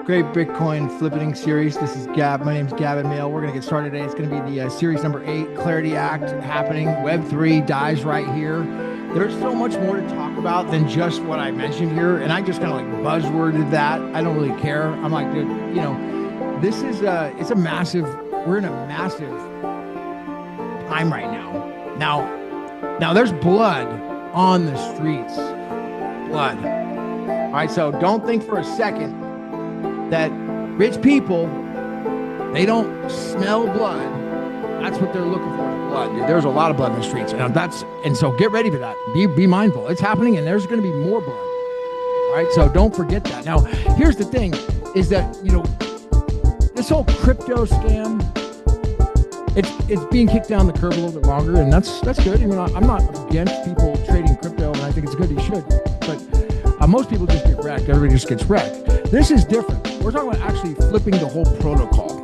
Great Bitcoin Flippening series. This is Gab. My name is Gavin Mehl. We're going to get started today. It's going to be the series number 8, Clarity Act happening. Web3 dies right here. There's so much more to talk about than just what I mentioned here. And I just kind of like buzzworded that. I don't really care. I'm like, dude, you know, this is it's a massive, we're in a massive time right now. Now there's blood on the streets. Blood. All right, so don't think for a second that rich people, they don't smell blood. That's what they're looking for, blood. Dude, there's a lot of blood in the streets. And so get ready for that. Be mindful. It's happening, and there's going to be more blood. All right, so don't forget that. Now, here's the thing, is that, you know, this whole crypto scam, it's being kicked down the curb a little bit longer, and that's good. You know, I'm not against people trading crypto, and I think it's good you should. But most people just get wrecked. Everybody just gets wrecked. This is different. We're talking about actually flipping the whole protocol.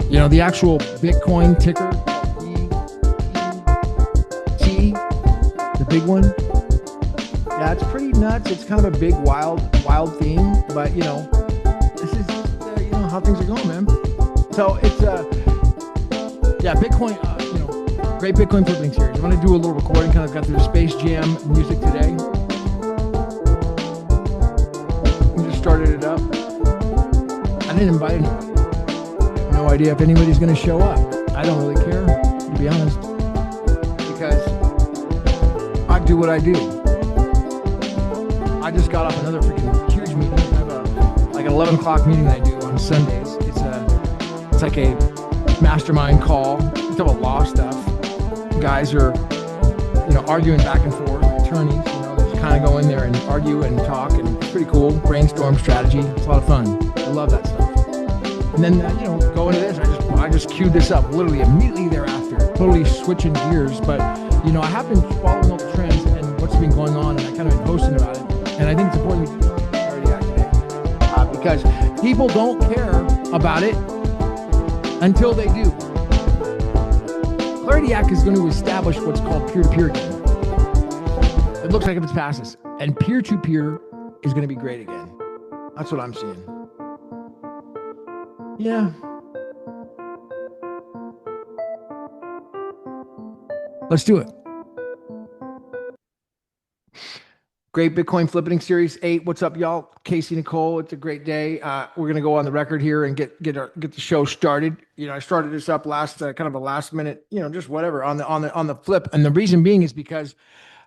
You know, the actual Bitcoin ticker, BT, the big one. Yeah, it's pretty nuts. It's kind of a big, wild theme. But, you know, this is, you know, how things are going, man. So it's, yeah, Bitcoin, you know, Great Bitcoin Flipping series. I'm going to do a little recording, kind of got through the Space Jam music today. Started it up. I didn't invite anybody. No idea if anybody's going to show up. I don't really care, to be honest, because I do what I do. I just got off another freaking huge meeting. I have like an 11 o'clock meeting that I do on Sundays. It's like a mastermind call. It's about law stuff. Guys are, you know, arguing back and forth. Attorneys, you know, they just kind of go in there and argue and talk, and it's pretty cool. Brainstorm strategy. It's a lot of fun. I love that stuff. And then, you know, go into this. I just queued this up literally immediately thereafter. Totally switching gears. But, you know, I have been following all the trends and what's been going on, and I kind of been posting about it. And I think it's important we do Clarity Act today. Because people don't care about it until they do. Clarity Act is going to establish what's called peer-to-peer again. It looks like if it passes. And peer-to-peer is going to be great again. That's what I'm seeing. Yeah. Let's do it. Great Bitcoin Flippening Series 8. What's up, y'all? Casey, Nicole, it's a great day. We're going to go on the record here and get the show started. You know, I started this up last kind of a last minute, you know, just whatever on the flip. And the reason being is because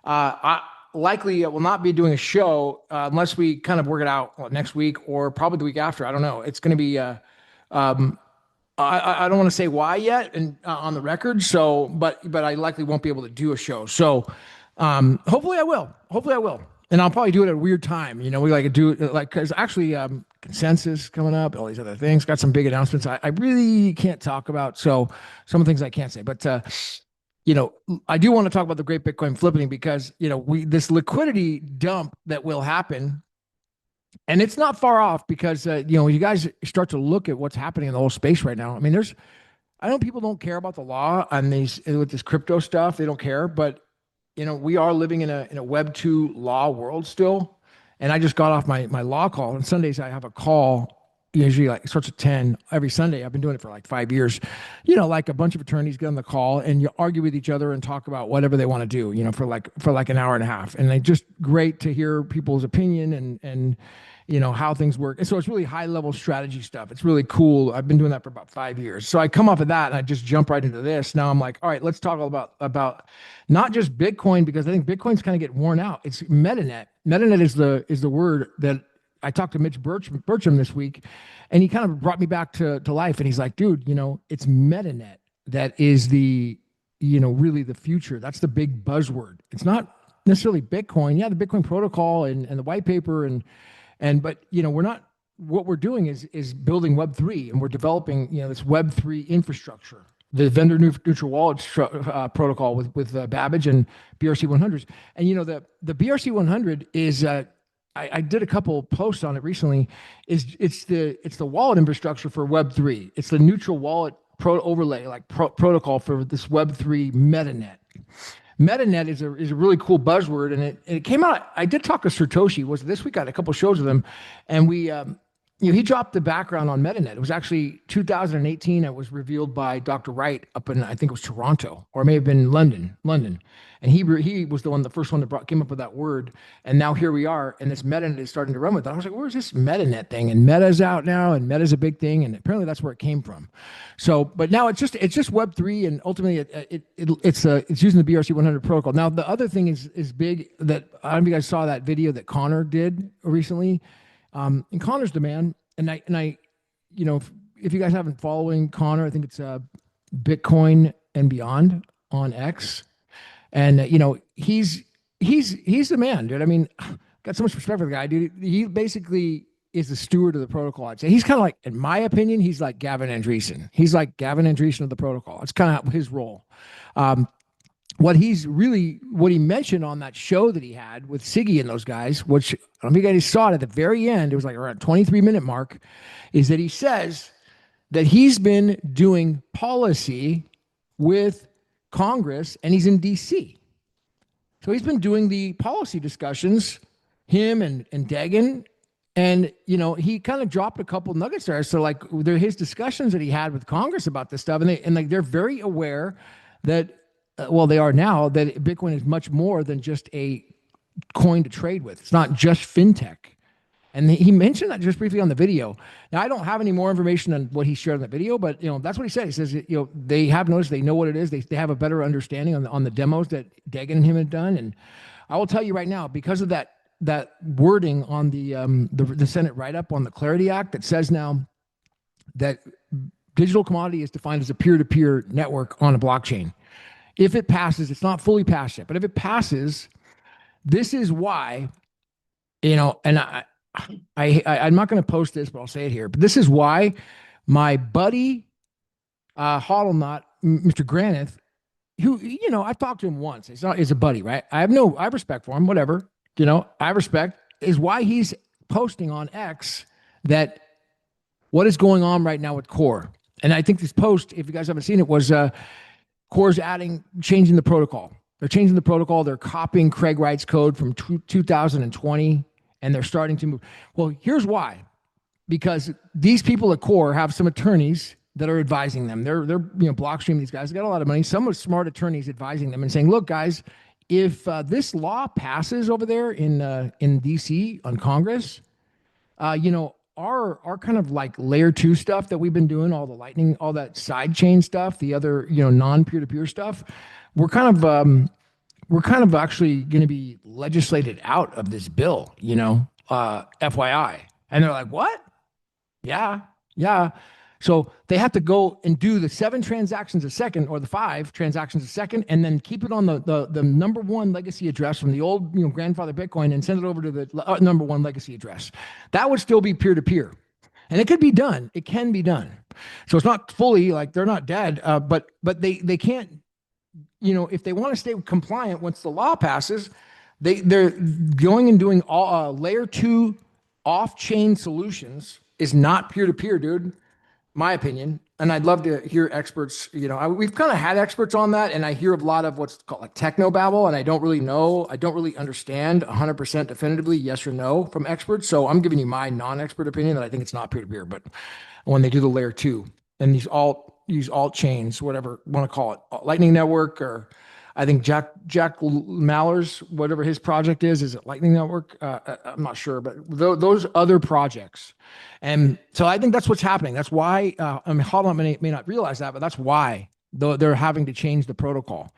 I likely will not be doing a show unless we kind of work it out next week or probably the week after. I don't know. It's going to be, I don't want to say why yet and on the record. So, but I likely won't be able to do a show. So hopefully I will. And I'll probably do it at a weird time. You know, we like to do it like, because actually consensus coming up, all these other things, got some big announcements I really can't talk about. So some of the things I can't say, but you know, I do want to talk about the Great Bitcoin Flippening because, you know, this liquidity dump that will happen, and it's not far off because, you know, you guys start to look at what's happening in the whole space right now. I mean, I know people don't care about the law on with this crypto stuff. They don't care, but, you know, we are living in a Web 2 law world still. And I just got off my law call. On Sundays, I have a call. Usually like it starts at 10 every Sunday. I've been doing it for like 5 years. You know, like a bunch of attorneys get on the call and you argue with each other and talk about whatever they want to do, you know, for like an hour and a half. And it's just great to hear people's opinion and you know, how things work. And so it's really high level strategy stuff. It's really cool. I've been doing that for about 5 years. So I come off of that and I just jump right into this. Now I'm like, all right, let's talk all about not just Bitcoin, because I think Bitcoin's kind of get worn out. It's Metanet. Metanet is the word that I talked to Mitch Bertram this week, and he kind of brought me back to life. And he's like, dude, you know, it's Metanet that is the, you know, really the future. That's the big buzzword. It's not necessarily Bitcoin. Yeah, the Bitcoin protocol and the white paper but, you know, what we're doing is building Web3, and we're developing, you know, this Web3 infrastructure, the vendor neutral wallet protocol with Babbage and BRC-100s. And, you know, the BRC-100 is, I did a couple posts on it recently. It's the wallet infrastructure for Web3. It's the neutral wallet overlay protocol for this Web3 Metanet. Metanet is a really cool buzzword, and it came out. I did talk to Satoshi. Was this week? I had a couple shows with him, and we he dropped the background on Metanet. It was actually 2018. It was revealed by Dr. Wright up in, I think it was Toronto, or it may have been London. And he was the first one that came up with that word. And now here we are, and this Metanet is starting to run with it. I was like, where's this Metanet thing? And Meta's out now, and Meta's a big thing, and apparently that's where it came from. So, but now it's just Web3, and ultimately it's using the BRC 100 protocol. Now the other thing is big that I don't know if you guys saw that video that Connor did recently. And Connor's the man, and I, if you guys haven't following Connor, I think it's Bitcoin and Beyond on X, and he's the man, dude. I mean, got so much respect for the guy, dude. He basically is the steward of the protocol. I'd say he's kind of like, in my opinion, he's like Gavin Andreessen. He's like Gavin Andreessen of the protocol. It's kind of his role. What he mentioned on that show that he had with Siggy and those guys, which I don't know if you guys saw it at the very end, it was like around 23-minute mark, is that he says that he's been doing policy with Congress and he's in DC. So he's been doing the policy discussions, him and Dagan, and he kind of dropped a couple nuggets there. So like they're his discussions that he had with Congress about this stuff, and they're very aware that they are now, that Bitcoin is much more than just a coin to trade with. It's not just fintech. And he mentioned that just briefly on the video. Now, I don't have any more information on what he shared in the video, but that's what he said. He says, they have noticed, they know what it is. They have a better understanding on the demos that Dagan and him had done. And I will tell you right now, because of that wording on the Senate write-up on the Clarity Act that says now that digital commodity is defined as a peer-to-peer network on a blockchain. If it passes, it's not fully passed yet, but if it passes, this is why, and I'm not going to post this, but I'll say it here. But this is why my buddy, Hodlnut, Mr. Granith, who, I've talked to him once. He's a buddy, right? I have respect for him, whatever. I respect, is why he's posting on X that what is going on right now with Core. And I think this post, if you guys haven't seen it, was Core's changing the protocol. They're changing the protocol. They're copying Craig Wright's code from 2020, and they're starting to move. Well, here's why. Because these people at Core have some attorneys that are advising them. They're Blockstream, these guys, they got a lot of money. Some smart attorneys advising them and saying, look, guys, if this law passes over there in DC on Congress, our kind of like layer 2 stuff that we've been doing, all the Lightning, all that side chain stuff, the other, non peer-to-peer stuff, we're kind of actually going to be legislated out of this bill, FYI. And they're like, what? Yeah. So they have to go and do the 7 transactions a second, or the 5 transactions a second, and then keep it on the number 1 legacy address from the old grandfather Bitcoin and send it over to the number 1 legacy address. That would still be peer-to-peer. And it could be done. It can be done. So it's not fully like they're not dead, but they can't, if they want to stay compliant once the law passes, they're going and doing all layer 2 off-chain solutions is not peer-to-peer, dude. My opinion, and I'd love to hear experts. We've kind of had experts on that, and I hear a lot of what's called like techno babble, and I don't really know, I don't really understand 100% definitively yes or no from experts. So I'm giving you my non-expert opinion that I think it's not peer-to-peer. But when they do the layer 2 and these alt chains, whatever you want to call it, Lightning Network, or I think Jack Mallers, whatever his project is it Lightning Network? I'm not sure, but those other projects. And so I think that's what's happening. That's why, Hodlnut may not realize that, but that's why they're having to change the protocol.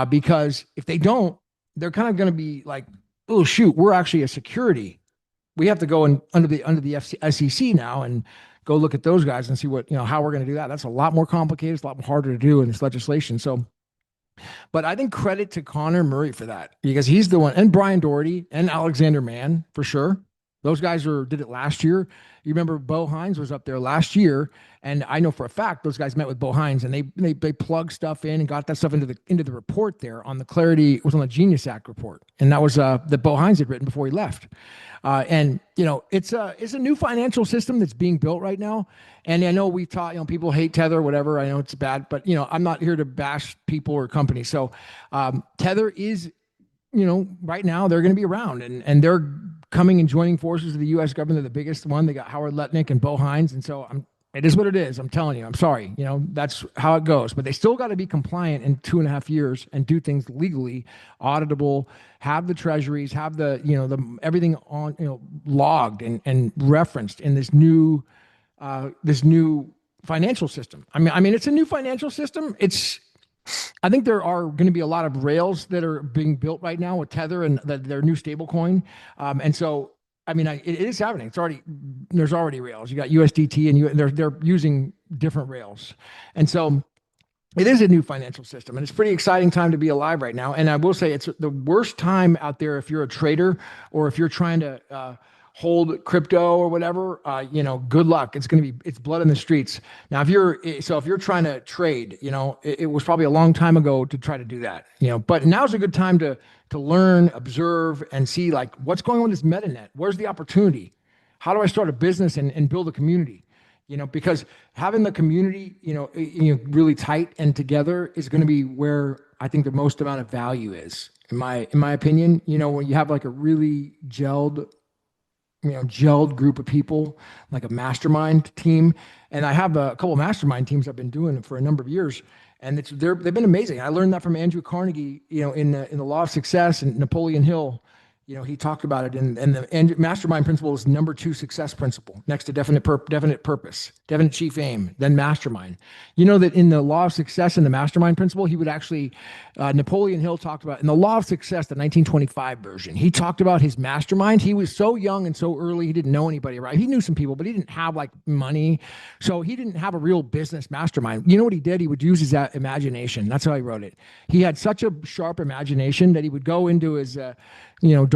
Because if they don't, they're kind of going to be like, oh, shoot, we're actually a security. We have to go under the SEC now and go look at those guys and see what, how we're going to do that. That's a lot more complicated. It's a lot harder to do in this legislation. So, but I think credit to Connor Murray for that, because he's the one, and Brian Doherty and Alexander Mann for sure. Those guys did it last year. You remember Bo Hines was up there last year, and I know for a fact those guys met with Bo Hines, and they plugged stuff in and got that stuff into the report there on the Clarity. It was on the Genius Act report, and that was that Bo Hines had written before he left. And it's a new financial system that's being built right now. And I know we've taught, people hate Tether, whatever. I know it's bad, but I'm not here to bash people or companies. So Tether is, right now they're going to be around, and they're coming and joining forces with the U.S. government. They're the biggest one. They got Howard Lutnick and Bo Hines, and so it is what it is. I'm telling you. I'm sorry. That's how it goes. But they still got to be compliant in 2.5 years and do things legally, auditable, have the treasuries, have the everything on logged and referenced in this new financial system. I mean, it's a new financial system. I think there are going to be a lot of rails that are being built right now with Tether and their new stable coin. And so, I mean, it is happening. There's already rails. You got USDT and they're using different rails. And so it is a new financial system, and it's a pretty exciting time to be alive right now. And I will say it's the worst time out there if you're a trader or if you're trying to hold crypto or whatever. Good luck. It's blood in the streets. Now, if you're trying to trade, it was probably a long time ago to try to do that. But now's a good time to learn, observe, and see like what's going on with this Metanet. Where's the opportunity? How do I start a business and build a community? Because having the community, really tight and together is going to be where I think the most amount of value is, in my opinion. When you have like a really gelled group of people, like a mastermind team. And I have a couple of mastermind teams I've been doing for a number of years, and they've been amazing. I learned that from Andrew Carnegie, in the Law of Success, and Napoleon Hill. He talked about it, and the mastermind principle is number 2 success principle, next to definite purpose, definite chief aim, then mastermind. That in the Law of Success and the mastermind principle, he would actually, Napoleon Hill talked about in the Law of Success, the 1925 version. He talked about his mastermind. He was so young and so early, he didn't know anybody, right? He knew some people, but he didn't have like money, so he didn't have a real business mastermind. You know what he did? He would use his imagination. That's how he wrote it. He had such a sharp imagination that he would go into his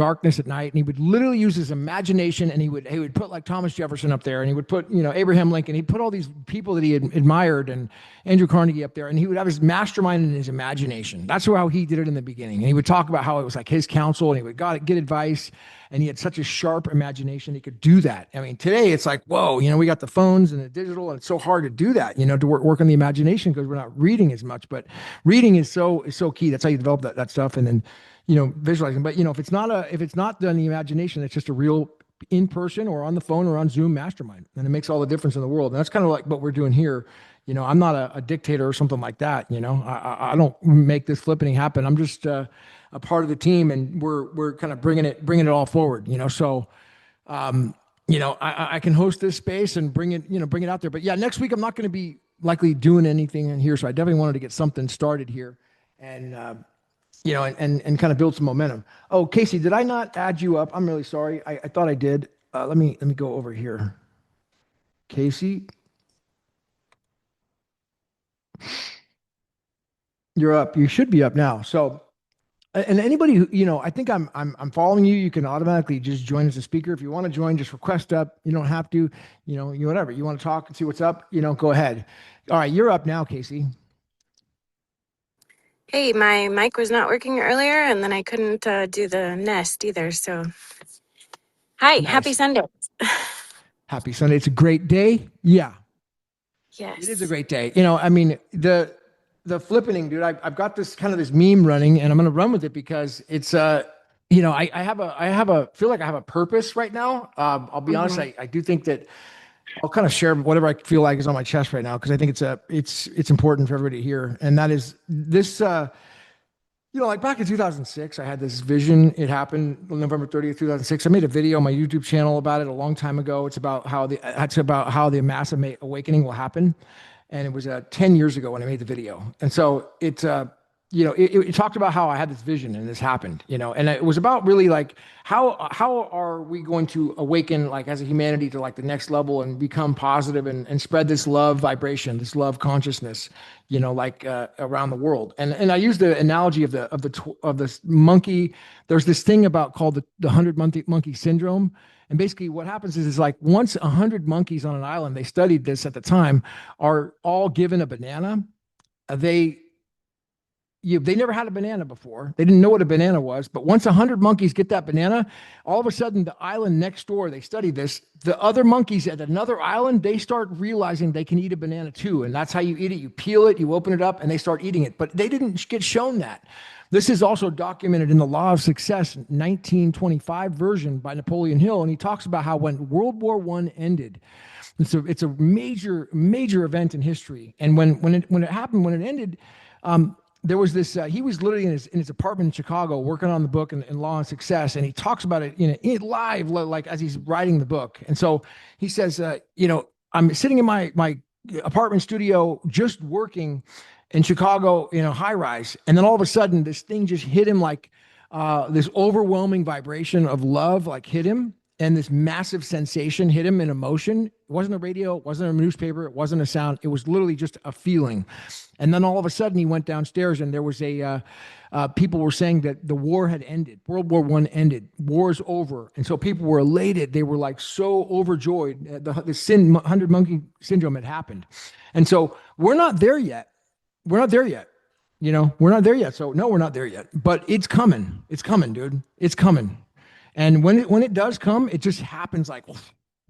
darkness at night, and he would literally use his imagination, and he would put like Thomas Jefferson up there, and he would put Abraham Lincoln. He'd put all these people that he had admired, and Andrew Carnegie up there, and he would have his mastermind in his imagination. That's how he did it in the beginning. And he would talk about how it was like his counsel, and he would get advice, and he had such a sharp imagination he could do that. I mean, today it's like, whoa, we got the phones and the digital, and it's so hard to do that, to work on the imagination because we're not reading as much. But reading is so key. That's how you develop that stuff, and then visualizing. But if it's not done in the imagination, it's just a real in person or on the phone or on Zoom mastermind, and it makes all the difference in the world. And that's kind of like what we're doing here. I'm not a dictator or something like that. I don't make this flippening happen. I'm just a part of the team, and we're kind of bringing it all forward. So I can host this space and bring it out there. But yeah, next week I'm not going to be likely doing anything in here, so I definitely wanted to get something started here, and and kind of build some momentum. Oh, Casey, did I not add you up? I'm really sorry. I thought I did. Let me go over here. Casey, you're up. You should be up now. So, and anybody who, I think I'm following you. You can automatically just join as a speaker. If you want to join, just request up. You don't have to, you whatever. You want to talk and see what's up, go ahead. All right, you're up now, Casey. Hey, my mic was not working earlier, and then I couldn't do the nest either. So, hi, Nice. Happy Sunday. Happy Sunday. It's a great day. Yeah. Yes. It is a great day. I mean, the flippening, dude, I've got this meme running, and I'm going to run with it because it's, I feel like I have a purpose right now. I'll be honest. I do think that I'll kind of share whatever I feel like is on my chest right now, because I think it's important for everybody to hear. And that is this, like back in 2006, I had this vision. It happened on November 30th, 2006. I made a video on my YouTube channel about it a long time ago. It's about how the massive awakening will happen. And it was 10 years ago when I made the video. And so it's, it talked about how I had this vision and this happened, and it was about really like, how are we going to awaken, like as a humanity, to like the next level and become positive and spread this love vibration, this love consciousness, around the world. And I used the analogy of this monkey. There's this thing called the 100 monkey syndrome. And basically what happens is like once 100 monkeys on an island, they studied this at the time, are all given a banana, they they never had a banana before. They didn't know what a banana was. But once 100 monkeys get that banana, all of a sudden the island next door, they study this. The other monkeys at another island, they start realizing they can eat a banana too. And that's how you eat it. You peel it, you open it up, and they start eating it. But they didn't get shown that. This is also documented in the Law of Success 1925 version by Napoleon Hill. And he talks about how when World War I ended, it's a major event in history. And when it happened, when it ended, there was this. He was literally in his apartment in Chicago working on the book in Law and Success, and he talks about it live, like as he's writing the book. And so he says, I'm sitting in my apartment studio just working in Chicago, high rise, and then all of a sudden this thing just hit him like this overwhelming vibration of love, like hit him, and this massive sensation hit him in emotion. It wasn't a radio, it wasn't a newspaper, it wasn't a sound. It was literally just a feeling. And then all of a sudden he went downstairs and there was people were saying that the war had ended. World War I ended. War's over. And so people were elated. They were like so overjoyed. The 100 monkey syndrome had happened. And so we're not there yet. We're not there yet. We're not there yet. So no, we're not there yet. But it's coming. It's coming, dude. It's coming. And when it does come, it just happens like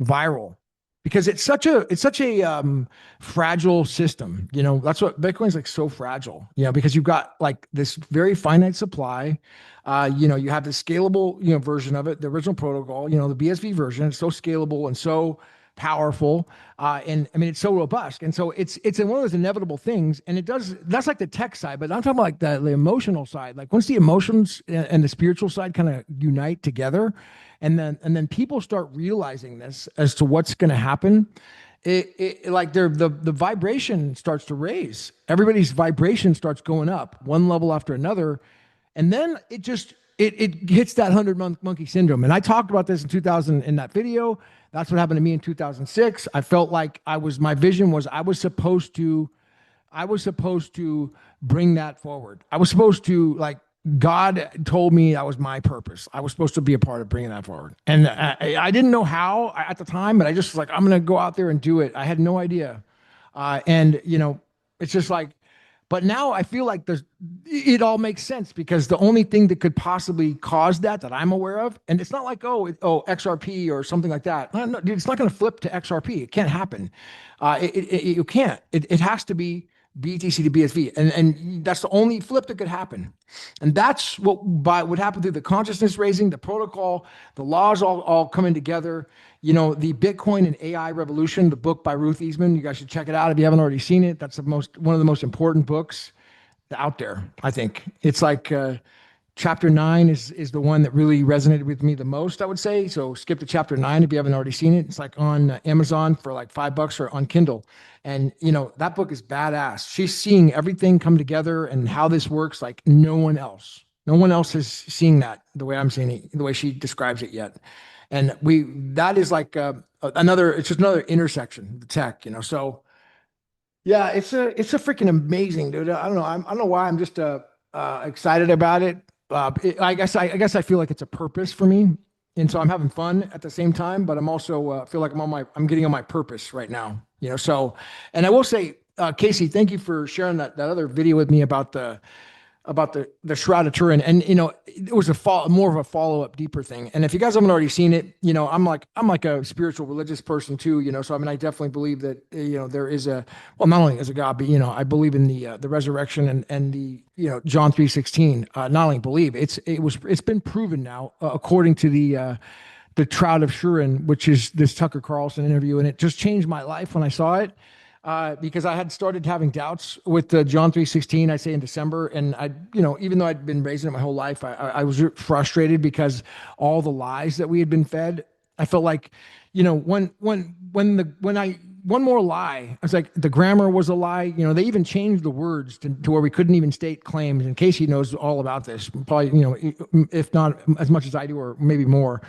viral, because it's such a fragile system. That's what Bitcoin's like, so fragile. Because you've got like this very finite supply. You have the scalable version of it, the original protocol. The BSV version. It's so scalable and so powerful, and I mean it's so robust, and so it's one of those inevitable things, and that's like the tech side. But I'm talking about like the emotional side. Like once the emotions and the spiritual side kind of unite together, and then people start realizing this as to what's going to happen, it like the vibration starts to raise. Everybody's vibration starts going up one level after another, and then it hits that 100 monkey syndrome. And I talked about this in 2000 in that video. That's what happened to me in 2006. I felt like my vision was I was supposed to bring that forward. I was supposed to, like, God told me that was my purpose. I was supposed to be a part of bringing that forward. And I didn't know how at the time, but I just was like, I'm going to go out there and do it. I had no idea. And it's just like, but now I feel like it all makes sense, because the only thing that could possibly cause that I'm aware of, and it's not like, XRP or something like that. No, dude, it's not going to flip to XRP. It can't happen. You can't. It has to be BTC to BSV, and that's the only flip that could happen. And that's what happened through the consciousness raising, the protocol, the laws all coming together. The Bitcoin and AI Revolution, the book by Ruth Eastman. You guys should check it out if you haven't already seen it. That's one of the most important books out there. I think it's like chapter 9 is the one that really resonated with me the most, I would say. So skip to chapter 9 if you haven't already seen it. It's like on Amazon for like $5 or on Kindle. And that book is badass. She's seeing everything come together and how this works like no one else. No one else is seeing that the way I'm seeing it, the way she describes it yet. And that is like it's just another intersection, the tech, So yeah, it's a freaking amazing, dude. I don't know. I don't know why I'm just excited about it. I guess I feel like it's a purpose for me, and so I'm having fun at the same time. But I'm also feel like I'm getting on my purpose right now. So, and I will say, Casey, thank you for sharing that other video with me about the Shroud of Turin. And it was more of a follow-up, deeper thing. And if you guys haven't already seen it, I'm like a spiritual religious person too, so I mean I definitely believe that there is not only as a God, but I believe in the resurrection and the John 3:16. Not only believe, it's been proven now, according to the Shroud of Turin, which is this Tucker Carlson interview, and it just changed my life when I saw it. Because I had started having doubts with the John 3:16, I say in December. And even though I'd been raising it my whole life, I was frustrated because all the lies that we had been fed. I felt like, one more lie, I was like, the grammar was a lie. They even changed the words to where we couldn't even state claims. And Casey knows all about this, probably, if not as much as I do, or maybe more.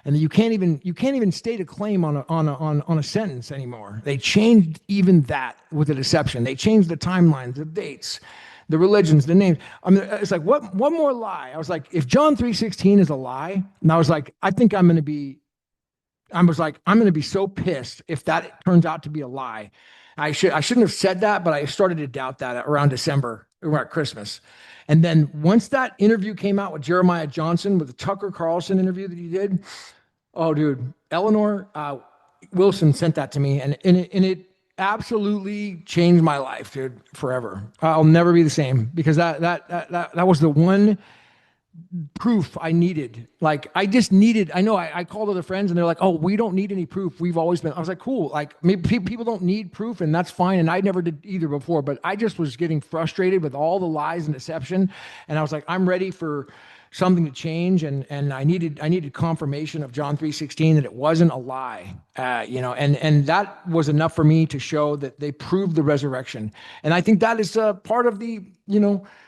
And you can't even state a claim on a sentence anymore. They changed even that with a deception. They changed the timelines, the dates, the religions, the names. I mean, it's like, what one more lie? I was like, if John 3:16 is a lie, and I was like, I'm going to be so pissed if that turns out to be a lie. I shouldn't have said that, but I started to doubt that around December. We're at Christmas. And then once that interview came out with Jeremiah Johnson, with the Tucker Carlson interview that he did, oh, dude, Eleanor Wilson sent that to me, and it absolutely changed my life, dude, forever. I'll never be the same because that was the one proof I needed. Like I just needed, I know I called other friends and they're like, oh, we don't need any proof. We've always been, I was like, cool. Like maybe people don't need proof and that's fine. And I never did either before, but I just was getting frustrated with all the lies and deception. And I was like, I'm ready for something to change. And I needed confirmation of John 3:16 that it wasn't a lie, and that was enough for me to show that they proved the resurrection. And I think that is part of the,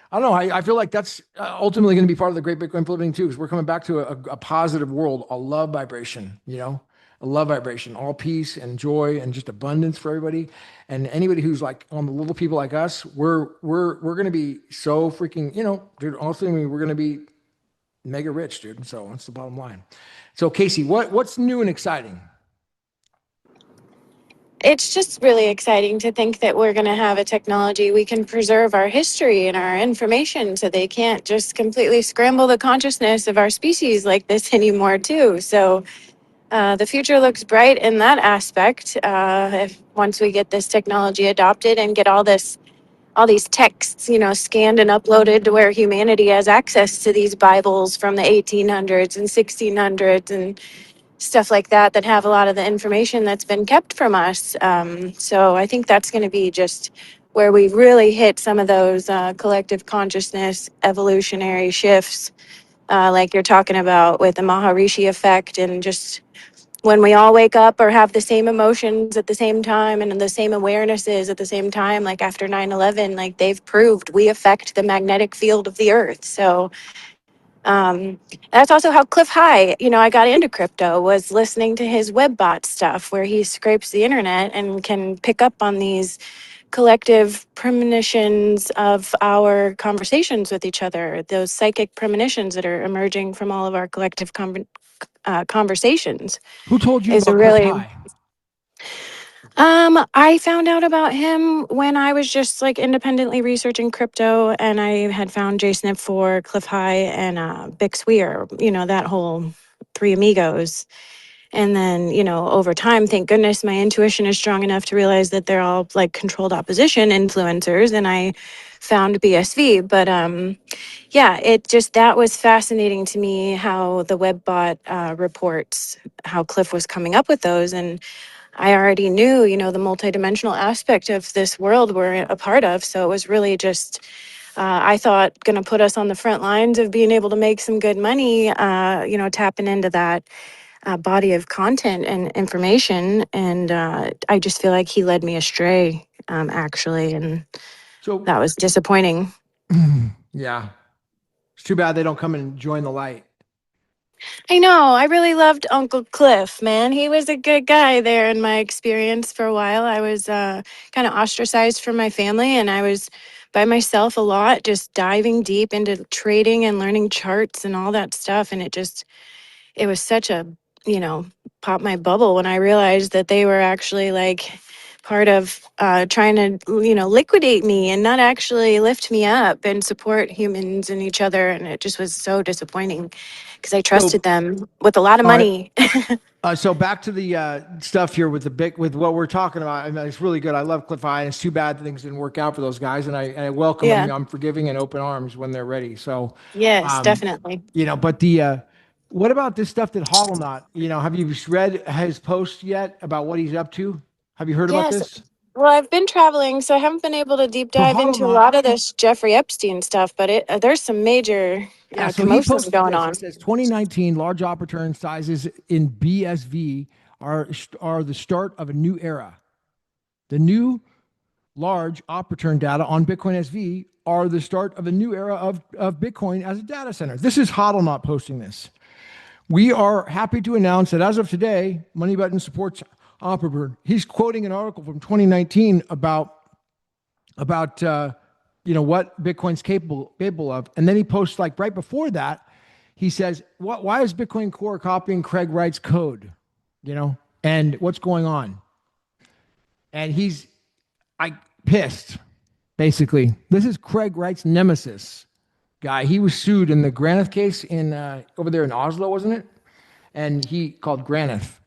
I don't know. I feel like that's ultimately going to be part of the Great Bitcoin Flippening too, because we're coming back to a positive world, a love vibration, a love vibration, all peace and joy and just abundance for everybody. And anybody who's like on the little people like us, we're going to be so freaking, dude. Ultimately, we're going to be mega rich, dude. So that's the bottom line. So Casey, what's new and exciting? It's just really exciting to think that we're going to have a technology we can preserve our history and our information so they can't just completely scramble the consciousness of our species like this anymore, too. So the future looks bright in that aspect. If once we get this technology adopted and get all these texts, scanned and uploaded to where humanity has access to these Bibles from the 1800s and 1600s and stuff like that have a lot of the information that's been kept from us. So I think that's going to be just where we really hit some of those collective consciousness evolutionary shifts, like you're talking about with the Maharishi effect, and just when we all wake up or have the same emotions at the same time and the same awarenesses at the same time, like after 9/11, like they've proved we affect the magnetic field of the earth. So that's also how Cliff High, I got into crypto, was listening to his WebBot stuff where he scrapes the internet and can pick up on these collective premonitions of our conversations with each other, those psychic premonitions that are emerging from all of our collective conversations. Who told you Is a about Cliff really High? I found out about him when I was just like independently researching crypto, and I had found JSNIP for Cliff High and Bix Weir, that whole three amigos. And then, over time, thank goodness my intuition is strong enough to realize that they're all like controlled opposition influencers, and I found BSV. But yeah, that was fascinating to me how the WebBot reports, how Cliff was coming up with those. And I already knew, the multidimensional aspect of this world we're a part of. So it was really just, I thought, going to put us on the front lines of being able to make some good money, tapping into that body of content and information. And I just feel like he led me astray, actually. And So, that was disappointing. yeah, it's too bad they don't come and join the light. I know. I really loved Uncle Cliff, man. He was a good guy there in my experience for a while. I was kind of ostracized from my family, and I was by myself a lot, just diving deep into trading and learning charts and all that stuff. And it was such a, you know, pop my bubble when I realized that they were actually like part of trying to, liquidate me and not actually lift me up and support humans and each other. And it just was so disappointing because I trusted So, them with a lot of all right. money. So back to the stuff here with the big with what we're talking about. I mean, it's really good. I love Cliff High, and it's too bad that things didn't work out for those guys. And I welcome them. Yeah. I'm forgiving and open arms when they're ready. So, Yes, um, definitely. but the what about this stuff that HODLNOT? Have you read his post yet about what he's up to? Have you heard about Yes. this? Well, I've been traveling, so I haven't been able to deep So dive into a HODLNOT, lot of this Jeffrey Epstein stuff, but there's some major yeah. So he commotions posted going this. He on. says 2019 large opportunity sizes in BSV are the start of a new era. The new large op return data on Bitcoin SV are the start of a new era of Bitcoin as a data center. This is HODLNOT posting this. We are happy to announce that as of today, Money Button supports Opperbird. He's quoting an article from 2019 about what Bitcoin's capable of, and then he posts like right before that, he says, Why is Bitcoin Core copying Craig Wright's code? And what's going on?" And he's pissed. basically. This is Craig Wright's nemesis guy. He was sued in the Granith case in over there in Oslo, wasn't it? And he called Granith.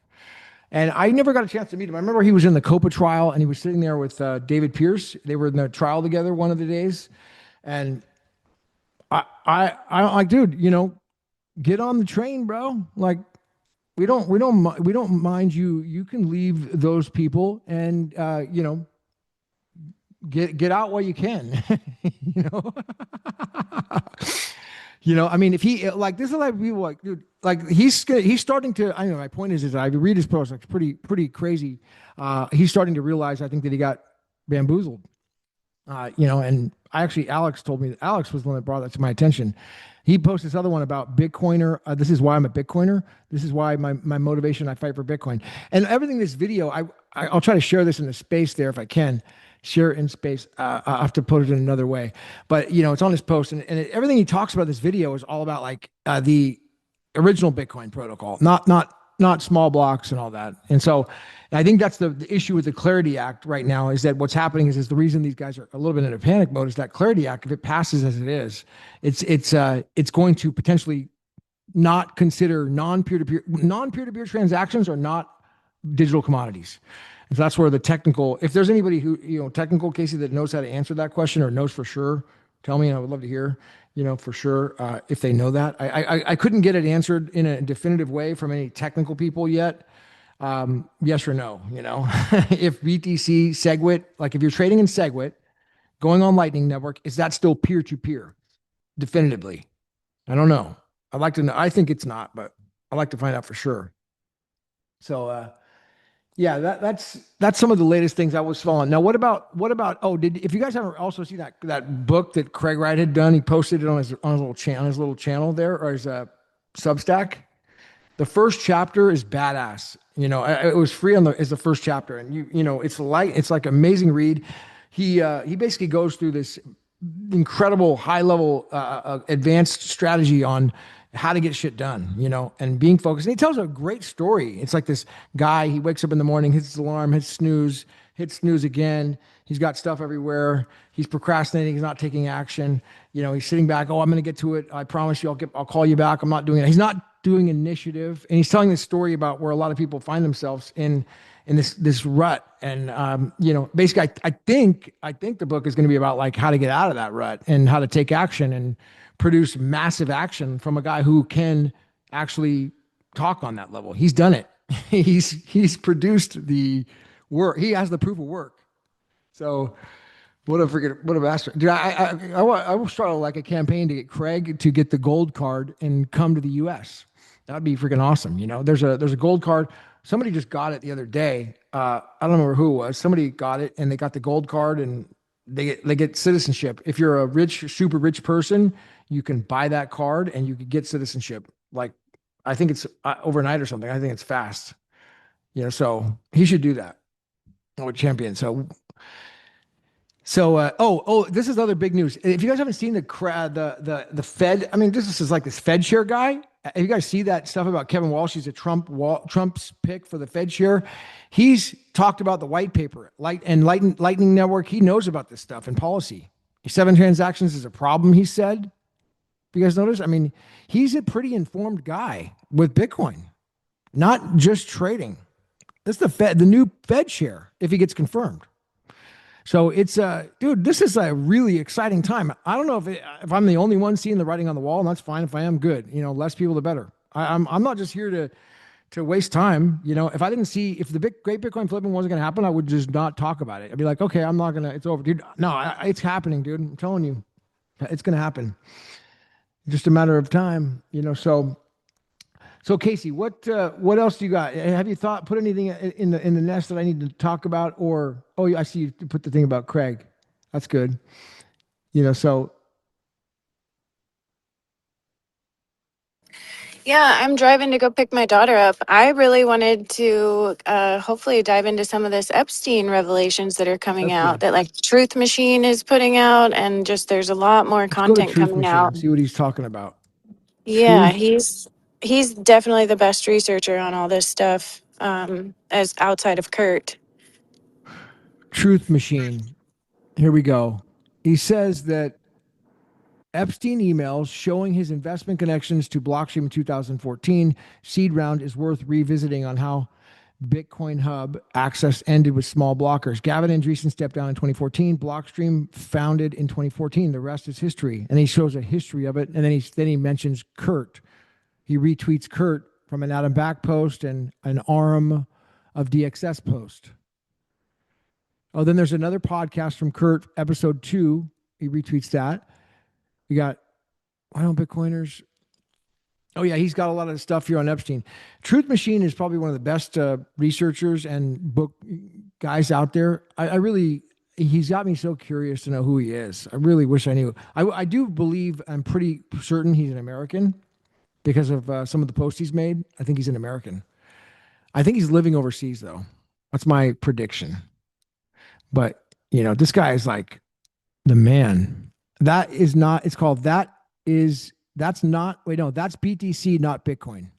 And I never got a chance to meet him. I remember he was in the Copa trial and he was sitting there with David Pierce. They were in the trial together one of the days. And I'm like, dude, get on the train, bro. Like, we don't mind you. You can leave those people and, get out while you can, you know? I mean, if he like, there's a lot of people like, dude, like he's starting to. I know my point is I read his post, like pretty crazy. He's starting to realize, I think, that he got bamboozled. And Alex told me that Alex was the one that brought that to my attention. He posted this other one about Bitcoiner. This is why I'm a Bitcoiner. This is why my motivation. I fight for Bitcoin. And everything in this video, I'll try to share this in the space there if I can. Share it in space. I'll have to put it in another way. But it's on his post, and everything he talks about in this video is all about like the original Bitcoin protocol, not small blocks and all that. And so I think that's the issue with the Clarity Act right now, is that what's happening is the reason these guys are a little bit in a panic mode is that Clarity Act, if it passes as it is, it's going to potentially not consider non-peer-to-peer transactions are not digital commodities. And so that's where the technical, if there's anybody who, technical, Casey, that knows how to answer that question or knows for sure, tell me, and I would love to hear, for sure, if they know that. I couldn't get it answered in a definitive way from any technical people yet. Yes or no, if BTC, SegWit, like if you're trading in SegWit, going on Lightning Network, is that still peer-to-peer? Definitively. I don't know. I'd like to know. I think it's not, but I'd like to find out for sure. So, yeah, that's some of the latest things I was following. Now, what about if you guys haven't also seen that book that Craig Wright had done, he posted it on his little channel there, or his Substack. The first chapter is badass. It was free as the first chapter, and it's light. It's like amazing read. He basically goes through this incredible high level advanced strategy on how to get shit done, and being focused. And he tells a great story. It's like this guy, he wakes up in the morning, hits his alarm, hits snooze again. He's got stuff everywhere. He's procrastinating. He's not taking action. He's sitting back. Oh, I'm going to get to it. I promise you, I'll call you back. I'm not doing it. He's not doing initiative. And he's telling this story about where a lot of people find themselves in this rut. And, basically I think the book is going to be about like how to get out of that rut and how to take action and produce massive action from a guy who can actually talk on that level. He's done it. He's produced the work. He has the proof of work. So what a bastard. Dude, I will start like a campaign to get Craig to get the gold card and come to the US. That'd be freaking awesome. There's a gold card. Somebody just got it the other day. I don't remember who it was. Somebody got it and they got the gold card and they get citizenship. If you're a super rich person, you can buy that card and you could get citizenship. Like, I think it's overnight or something. I think it's fast. So he should do that with champion. So, this is other big news. If you guys haven't seen the Fed, I mean, this is like this Fed share guy. If you guys see that stuff about Kevin Walsh, he's a Trump's pick for the Fed share. He's talked about the white paper, Lightning Network. He knows about this stuff and policy. 7 transactions is a problem, he said. If you guys notice, I mean, he's a pretty informed guy with Bitcoin, not just trading. That's the new Fed share if he gets confirmed. So it's dude, this is a really exciting time. I don't know if I'm the only one seeing the writing on the wall, and that's fine. If I am, good. Less people, the better. I'm not just here to waste time. If I didn't see if the Great Bitcoin Flipping wasn't going to happen, I would just not talk about it. I'd be like, okay, I'm not gonna. It's over, dude. No, it's happening, dude. I'm telling you, it's going to happen. Just a matter of time. So Casey, what else do you got? Have you put anything in the nest that I need to talk about? Or I see you put the thing about Craig. That's good. So Yeah, I'm driving to go pick my daughter up. I really wanted to hopefully dive into some of this Epstein revelations that are coming that's out, good. that like Truth Machine is putting out, and just there's a lot more Let's go to content Truth coming Machine out. and see what he's talking about. Yeah, Truth he's definitely the best researcher on all this stuff, as outside of Kurt. Truth Machine. Here we go. He says that Epstein emails showing his investment connections to Blockstream in 2014 seed round is worth revisiting on how Bitcoin Hub access ended with small blockers. Gavin Andreessen stepped down in 2014. Blockstream founded in 2014. The rest is history. And he shows a history of it. And then he mentions Kurt. He retweets Kurt from an Adam Back post and an ARM of DXS post. Oh, then there's another podcast from Kurt, episode 2. He retweets that. We got, why don't Bitcoiners? Oh, yeah, he's got a lot of stuff here on Epstein. Truth Machine is probably one of the best researchers and book guys out there. I really, he's got me so curious to know who he is. I really wish I knew. I do believe, I'm pretty certain he's an American because of some of the posts he's made. I think he's an American. I think he's living overseas, though. That's my prediction. But, this guy is like the man. That is not, it's called that's not, wait, no, that's BTC, not Bitcoin.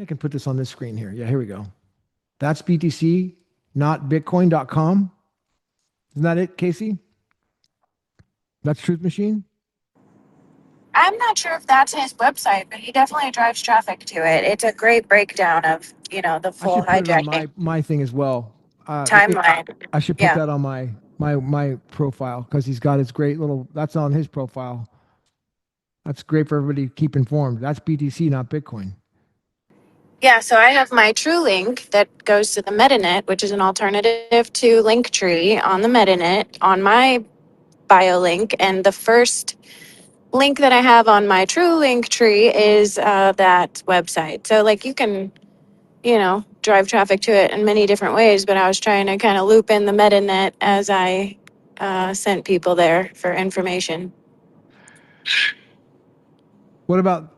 I can put this on this screen here. Yeah, here we go. That's BTC, not Bitcoin.com. Isn't that it, Casey? That's Truth Machine? I'm not sure if that's his website, but he definitely drives traffic to it. It's a great breakdown of, the I full should put it on hijacking my thing as well. timeline. I should put Yeah. that on my profile because he's got his great little, that's on his profile. That's great for everybody to keep informed. That's BTC, not Bitcoin. Yeah, so I have my True Link that goes to the Metanet, which is an alternative to Linktree on the Metanet on my bio link. And the first link that I have on my True Link tree is that website. So, like, you can, drive traffic to it in many different ways, but I was trying to kind of loop in the Metanet as I sent people there for information. What about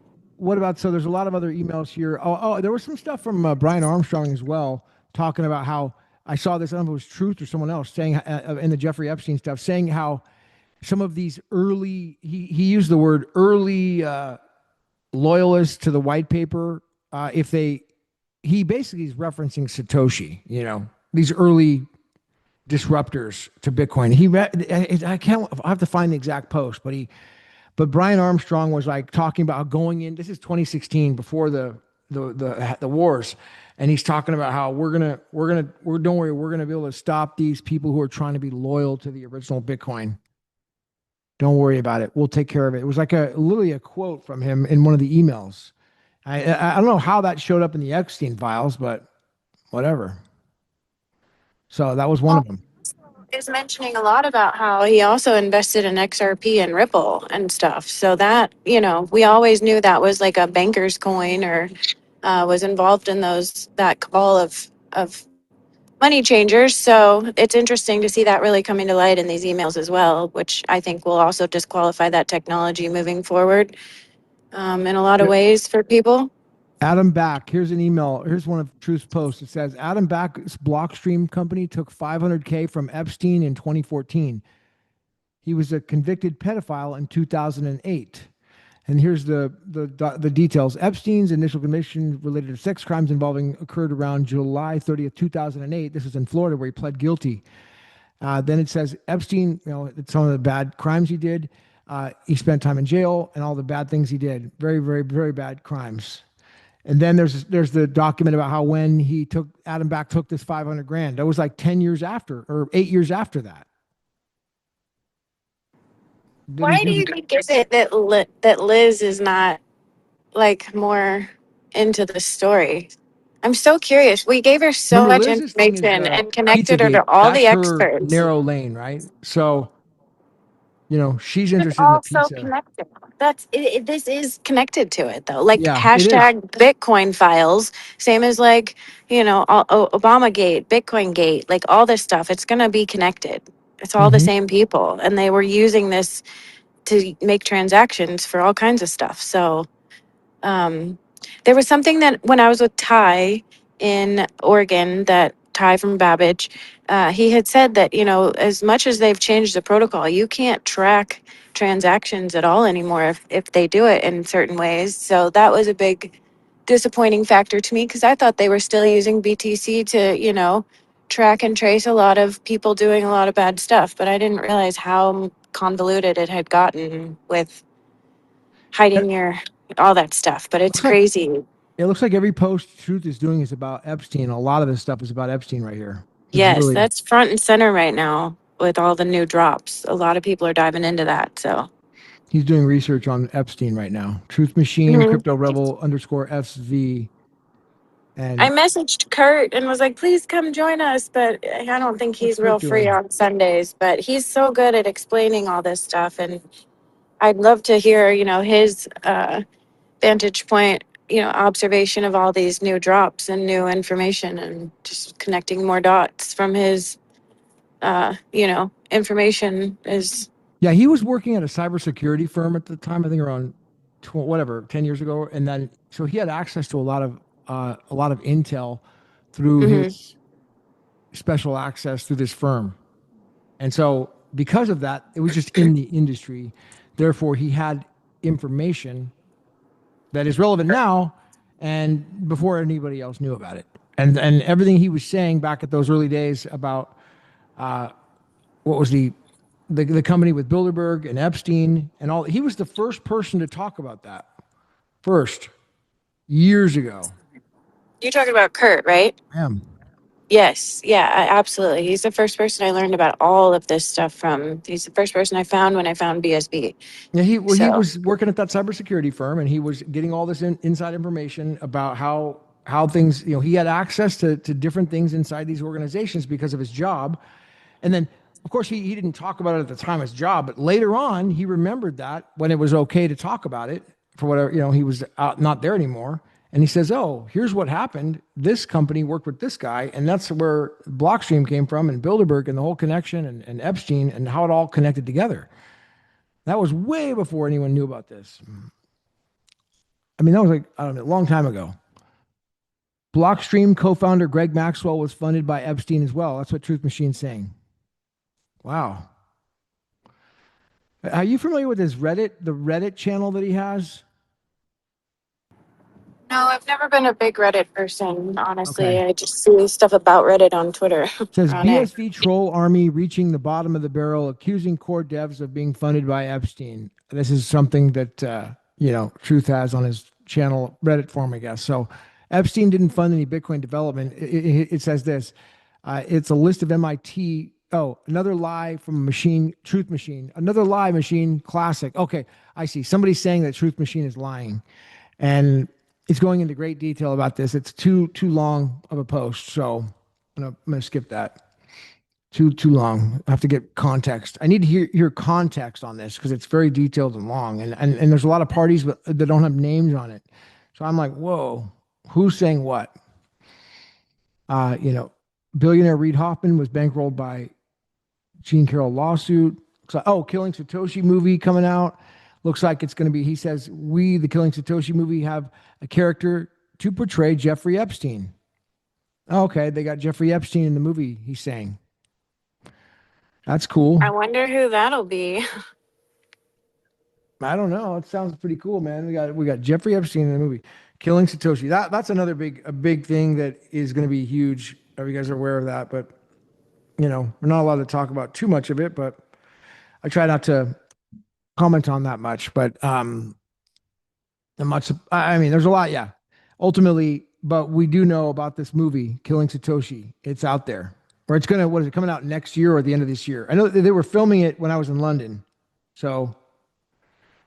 so there's a lot of other emails here. There was some stuff from Brian Armstrong as well, talking about how I saw this, I don't know if it was Truth or someone else saying in the Jeffrey Epstein stuff, saying how some of these early, he used the word early loyalists to the white paper, he basically is referencing Satoshi, these early disruptors to Bitcoin. I have to find the exact post, but Brian Armstrong was like talking about going in. This is 2016, before the wars, and he's talking about how don't worry, we're gonna be able to stop these people who are trying to be loyal to the original Bitcoin. Don't worry about it. We'll take care of it. It was like literally a quote from him in one of the emails. I don't know how that showed up in the Epstein files, but whatever. So that was one of them. Is mentioning a lot about how he also invested in XRP and Ripple and stuff. So that, we always knew that was like a banker's coin or was involved in that cabal of money changers. So it's interesting to see that really coming to light in these emails as well, which I think will also disqualify that technology moving forward in a lot of ways for people. Adam Back, here's an email. Here's one of Truth's posts. It says Adam Back's Blockstream company took $500K from Epstein in 2014. He was a convicted pedophile in 2008. And here's the details. Epstein's initial conviction related to sex crimes occurred around July 30th, 2008. This was in Florida where he pled guilty. Then it says Epstein, some of the bad crimes he did. He spent time in jail and all the bad things he did. Very, very, very bad crimes. And then there's the document about how when Adam Back took this 500 grand, that was like 10 years after or 8 years after that. Why do you think is it that Liz is not like more into the story? I'm so curious. We gave her so Remember, much Liz's thing is information and connected her Pizzagate. to all That's the her experts. narrow lane, right? So, she's It's interested in the all so pizza. connected. That's it. This is connected to it though. Like Yeah, it is. hashtag Bitcoin files, same as like Obama Gate, Bitcoin Gate, like all this stuff. It's gonna be connected. It's all the same people, and they were using this to make transactions for all kinds of stuff. So there was something that when I was with Ty in Oregon, that Ty from Babbage, he had said that, as much as they've changed the protocol, you can't track transactions at all anymore if they do it in certain ways. So that was a big disappointing factor to me because I thought they were still using BTC to, track and trace a lot of people doing a lot of bad stuff, but I didn't realize how convoluted it had gotten with It hiding your all that stuff. But it's looks like crazy. it looks like every post Truth is doing is about Epstein. A lot of this stuff is about Epstein right here. It's Yes, really that's front and center right now with all the new drops. A lot of people are diving into that. So, he's doing research on Epstein right now. Truth Machine, mhm. Crypto Rebel underscore SV, I and messaged Kurt and was like, please come join us. But I don't think what's he's Kurt real free doing? on Sundays. But he's so good at explaining all this stuff. And I'd love to hear, his vantage point, observation of all these new drops and new information and just connecting more dots from his, information is. Yeah, he was working at a cybersecurity firm at the time. I think around whatever 10 years ago, and then so he had access to a lot of intel through Mhm. his special access through this firm. And so, because of that, it was just in the industry. Therefore, he had information that is relevant now and before anybody else knew about it. And everything he was saying back at those early days about what was the company with Bilderberg and Epstein and all, he was the first person to talk about that first years ago. You're talking about Kurt, right? Damn. Yes. Yeah, absolutely. He's the first person I learned about all of this stuff from. He's the first person I found when I found BSB. Yeah, he So, was working at that cybersecurity firm, and he was getting all this inside information about how things. He had access to different things inside these organizations because of his job, and then of course he didn't talk about it at the time as job, but later on he remembered that when it was okay to talk about it for whatever he was out, not there anymore, and he says, "Oh, here's what happened. This company worked with this guy, and that's where Blockstream came from, and Bilderberg, and the whole connection, and Epstein, and how it all connected together." That was way before anyone knew about this. I mean, that was like, I don't know, a long time ago. Blockstream co founder Greg Maxwell was funded by Epstein as well. That's what Truth Machine's saying. Wow. Are you familiar with his the Reddit channel that he has? no, I've never been a big Reddit person, honestly. Okay. I just see stuff about Reddit on Twitter It says or on X. BSV troll army reaching the bottom of the barrel, accusing core devs of being funded by Epstein. This is something that Truth has on his channel Reddit forum, I guess. So Epstein didn't fund any Bitcoin development. It says this. It's a list of MIT. Oh, another lie from a machine, Truth Machine. Another lie machine, classic. Okay, I see. Somebody's saying that Truth Machine is lying, and it's going into great detail about this. It's too long of a post, so I'm gonna skip that. Too long. I have to get context. I need to hear context on this because it's very detailed and long, and there's a lot of parties that don't have names on it. So I'm like, whoa, who's saying what? Uh, you know, billionaire Reid Hoffman was bankrolled by Gene Carroll lawsuit. So, oh, Killing Satoshi movie coming out. Looks like it's going to be. He says we, the Killing Satoshi movie, have a character to portray Jeffrey Epstein. Oh, okay, they got Jeffrey Epstein in the movie. He's saying that's cool. I wonder who that'll be. I don't know. It sounds pretty cool, man. We got Jeffrey Epstein in the movie, Killing Satoshi. That's another big thing that is going to be huge. You guys are aware of that, but we're not allowed to talk about too much of it. But I try not to comment on that much. But and much. I mean, there's a lot. Yeah, ultimately, but we do know about this movie, Killing Satoshi. It's out there, or it's gonna. What is it coming out next year or the end of this year? I know they were filming it when I was in London, so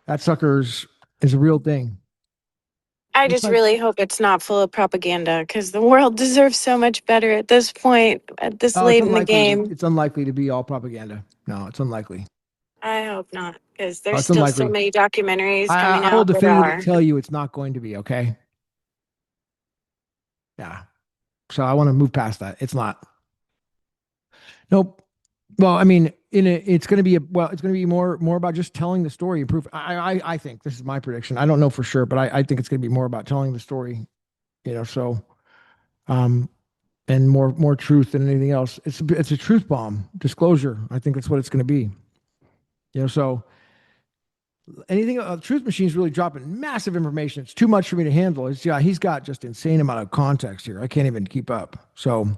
that sucker's is a real thing. I Looks just like really hope it's not full of propaganda because the world deserves so much better at this point, at this oh, it's late in the unlikely. game. It's unlikely to be all propaganda. No, it's unlikely. I hope not because Oh, there's it's still so unlikely. many documentaries I coming I will out that definitively are. tell you it's not going to be. Okay. Yeah. So I want to move past that. It's not. Nope. Well, I mean, it's going to be it's going to be more about just telling the story. Improve. I think this is my prediction. I don't know for sure, but I think it's going to be more about telling the story. So um, and more truth than anything else. It's a truth bomb disclosure. I think that's what it's going to be. So anything truth machine is really dropping massive information. It's too much for me to handle. He's got just insane amount of context here. I can't even keep up. So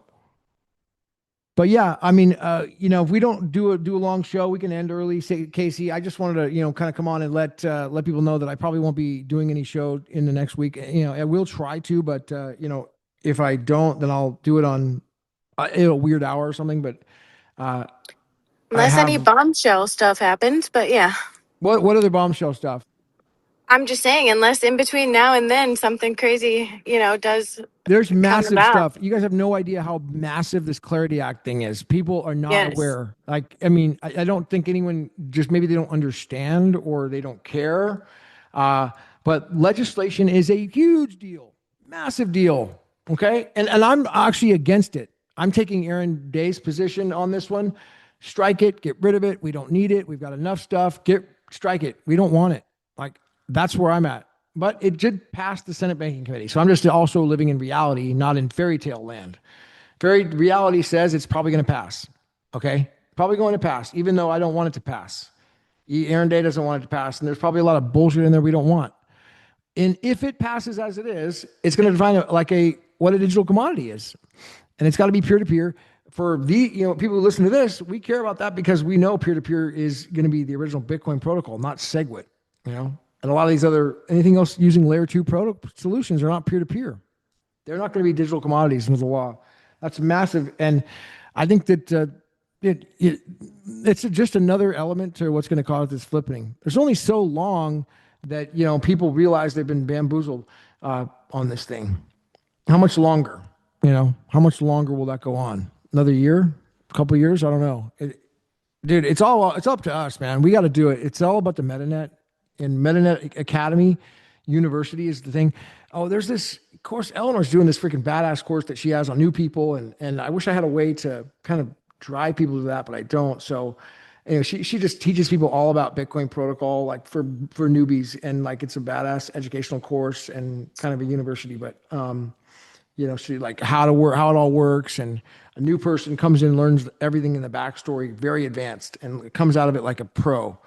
But yeah, I mean, if we don't do a long show, we can end early. Say, Casey, I just wanted to, kind of come on and let people know that I probably won't be doing any show in the next week. I will try to, but if I don't, then I'll do it on a weird hour or something. But uh, I Unless any have bombshell stuff happens, but yeah. what other bombshell stuff? I'm just saying, unless in between now and then something crazy, does There's come massive about. stuff. You guys have no idea how massive this Clarity Act thing is. People are not Yes. aware. Like, I mean, I don't think anyone, just maybe they don't understand or they don't care. Uh, but legislation is a huge deal, massive deal. Okay. And I'm actually against it. I'm taking Aaron Day's position on this one. Strike it, get rid of it. We don't need it. We've got enough stuff. Strike it. We don't want it. Like, that's where I'm at. But it did pass the Senate Banking Committee. So I'm just also living in reality, not in fairy tale land. Fairy reality says it's probably going to pass. Okay. Probably going to pass, even though I don't want it to pass. Aaron Day doesn't want it to pass. And there's probably a lot of bullshit in there we don't want. And if it passes as it is, it's going to define what a digital commodity is. And it's got to be peer to peer. For people who listen to this, we care about that because we know peer to peer is going to be the original Bitcoin protocol, not SegWit. And a lot of these anything else using layer two solutions are not peer to peer. They're not going to be digital commodities under the law. That's massive. And I think that it's just another element to what's going to cause this flipping. There's only so long that, people realize they've been bamboozled on this thing. How much longer? How much longer will that go on? Another year? A couple of years? I don't know. Dude, it's up to us, man. We got to do it. It's all about the Metanet and Metanet Academy University is the thing. Oh, there's this course. Eleanor's doing this freaking badass course that she has on new people, and I wish I had a way to kind of drive people to that, but I don't. So, she just teaches people all about Bitcoin protocol, like for newbies, and like it's a badass educational course and kind of a university. But she like how it all works, and a new person comes in, learns everything in the backstory, very advanced, and it comes out of it like a pro.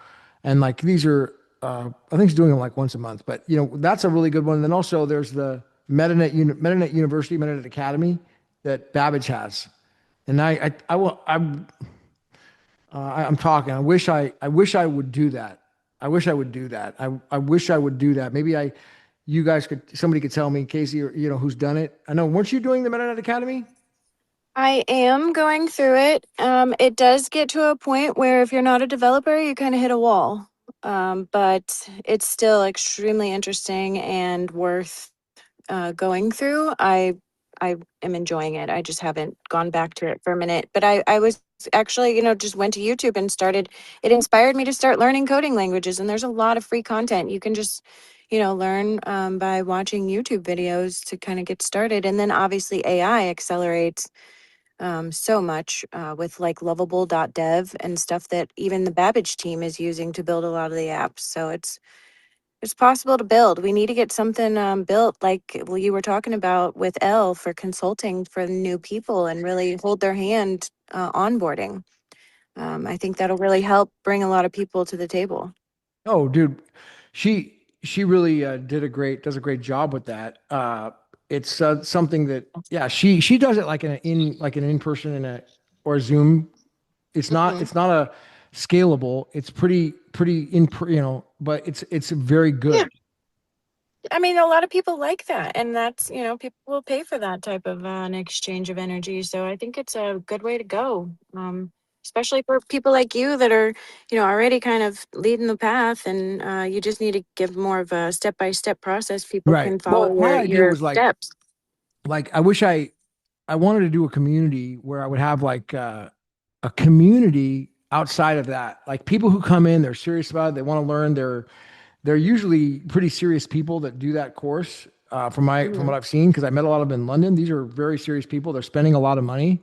And like these are, I think he's doing them like once a month, but that's a really good one. And then also there's the Metanet University, Metanet Academy that Babbage has. And I'm talking. I wish I would do that. I wish I would do that. I wish I would do that. Somebody could tell me, Casey, or who's done it. I know. Weren't you doing the Metanet Academy? I am going through it. It does get to a point where if you're not a developer, you kind of hit a wall. But it's still extremely interesting and worth going through. I am enjoying it. I just haven't gone back to it for a minute. But I was actually, just went to YouTube and started. It inspired me to start learning coding languages. And there's a lot of free content. You can just, learn by watching YouTube videos to kind of get started. And then obviously AI accelerates so much with like lovable.dev and stuff that even the Babbage team is using to build a lot of the apps. So it's possible to build. We need to get something built like you were talking about with Elle for consulting for new people and really hold their hand onboarding. I think that'll really help bring a lot of people to the table. Oh, dude, she really does a great job with that. It's something that, yeah, she does it like an in person or a Zoom. Mhm. It's not a scalable. It's pretty but it's very Yeah. good. I mean, a lot of people like that, and that's, people will pay for that type of an exchange of energy. So I think it's a good way to go, especially for people like you that are, already kind of leading the path, and you just need to give more of a step by step process. People Right. can follow Well, my idea your was steps. I wish I wanted to do a community where I would have a community outside of that. Like people who come in, they're serious about it, they want to learn, they're usually pretty serious people that do that course. From Mhm. what I've seen, because I met a lot of them in London. These are very serious people. They're spending a lot of money,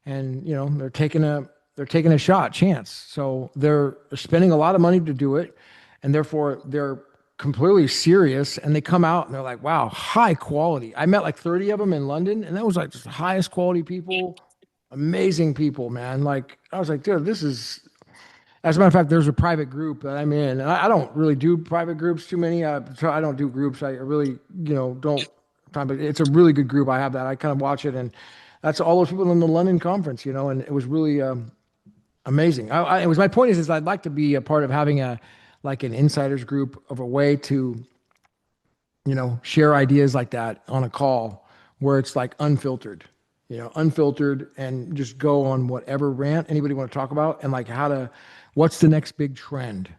and they're taking a chance. So they're spending a lot of money to do it, and therefore they're completely serious. And they come out and they're like, "Wow, high quality." I met like 30 of them in London, and that was like just the highest quality people, amazing people, man. Like I was like, dude, this is as a matter of fact, there's a private group that I'm in. And I don't really do private groups too many. So I don't do groups. I really, don't. But it's a really good group. I have that. I kind of watch it, and That's all those people in the London conference, and it was really amazing. It was my point is I'd like to be a part of having a like an insiders group of a way to share ideas like that on a call where it's like unfiltered, unfiltered and just go on whatever rant anybody want to talk about and like what's the next big trend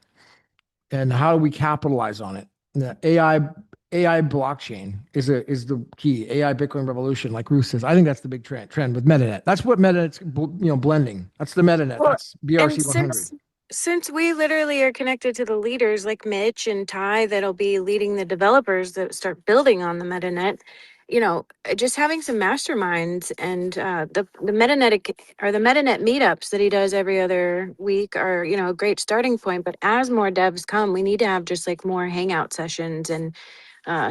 and how do we capitalize on it? The AI blockchain is the key. AI Bitcoin revolution, like Ruth says. I think that's the big trend with Metanet. That's what Metanet's blending. That's the Metanet. Well, That's and BRC 100. since we literally are connected to the leaders like Mitch and Ty that'll be leading the developers that start building on the MetaNet, just having some masterminds and the MetaNet or the MetaNet meetups that he does every other week are, a great starting point. But as more devs come, we need to have just like more hangout sessions and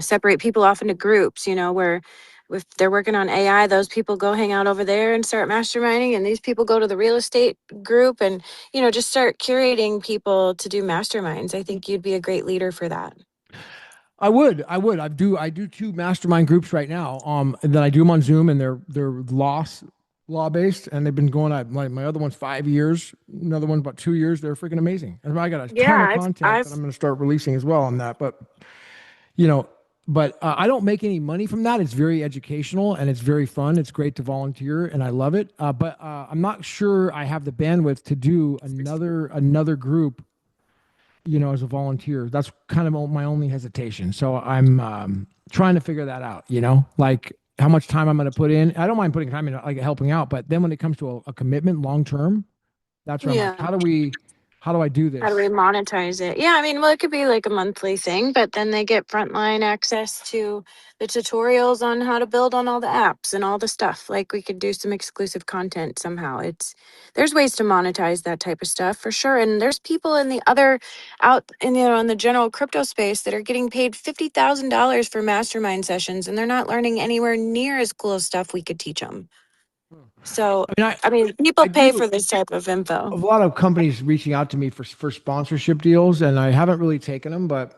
separate people off into groups, where if they're working on AI, those people go hang out over there and start masterminding, and these people go to the real estate group and, just start curating people to do masterminds. I think you'd be a great leader for that. I do two mastermind groups right now. And then I do them on Zoom, and they're law based, and they've been going. My other one's 5 years, another one's about 2 years. They're freaking amazing, and I got a ton Yeah, of content that I've I'm going to start releasing as well on that. You know, but I don't make any money from that. It's very educational and it's very fun. It's great to volunteer, and I love it. But I'm not sure I have the bandwidth to do another group as a volunteer. That's kind of my only hesitation. So I'm trying to figure that out, like how much time I'm going to put in. I don't mind putting time in, like helping out, but then when it comes to a commitment long term, that's where I'm like, yeah. how do I do How do this? we monetize it? Yeah, I mean, well, it could be like a monthly thing, but then they get frontline access to the tutorials on how to build on all the apps and all the stuff. Like we could do some exclusive content somehow. There's ways to monetize that type of stuff for sure. And there's people in the other out in the general crypto space that are getting paid $50,000 for mastermind sessions, and they're not learning anywhere near as cool stuff we could teach them. So, I mean, I I mean, people I pay do for this type of a info. lot of companies reaching out to me for sponsorship deals, and I haven't really taken them, but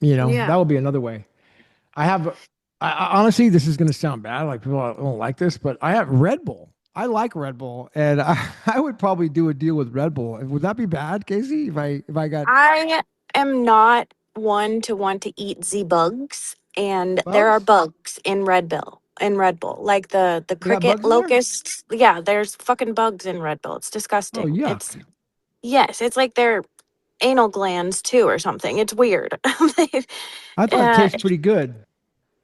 Yeah. that would be another way. I have, honestly, this is going to sound bad. Like people don't like this, but I have Red Bull. I like Red Bull, and I would probably do a deal with Red Bull. Would that be bad, Casey? If I got I am not one to want to eat the bugs, and there are bugs, bugs in Red Bull, like the they got cricket bugs in there. locusts. Yeah, there's fucking bugs in Red Bull. It's Oh disgusting. It's yuck! yes, it's like their anal glands too, or something. It's weird. I thought it uh, tastes pretty good.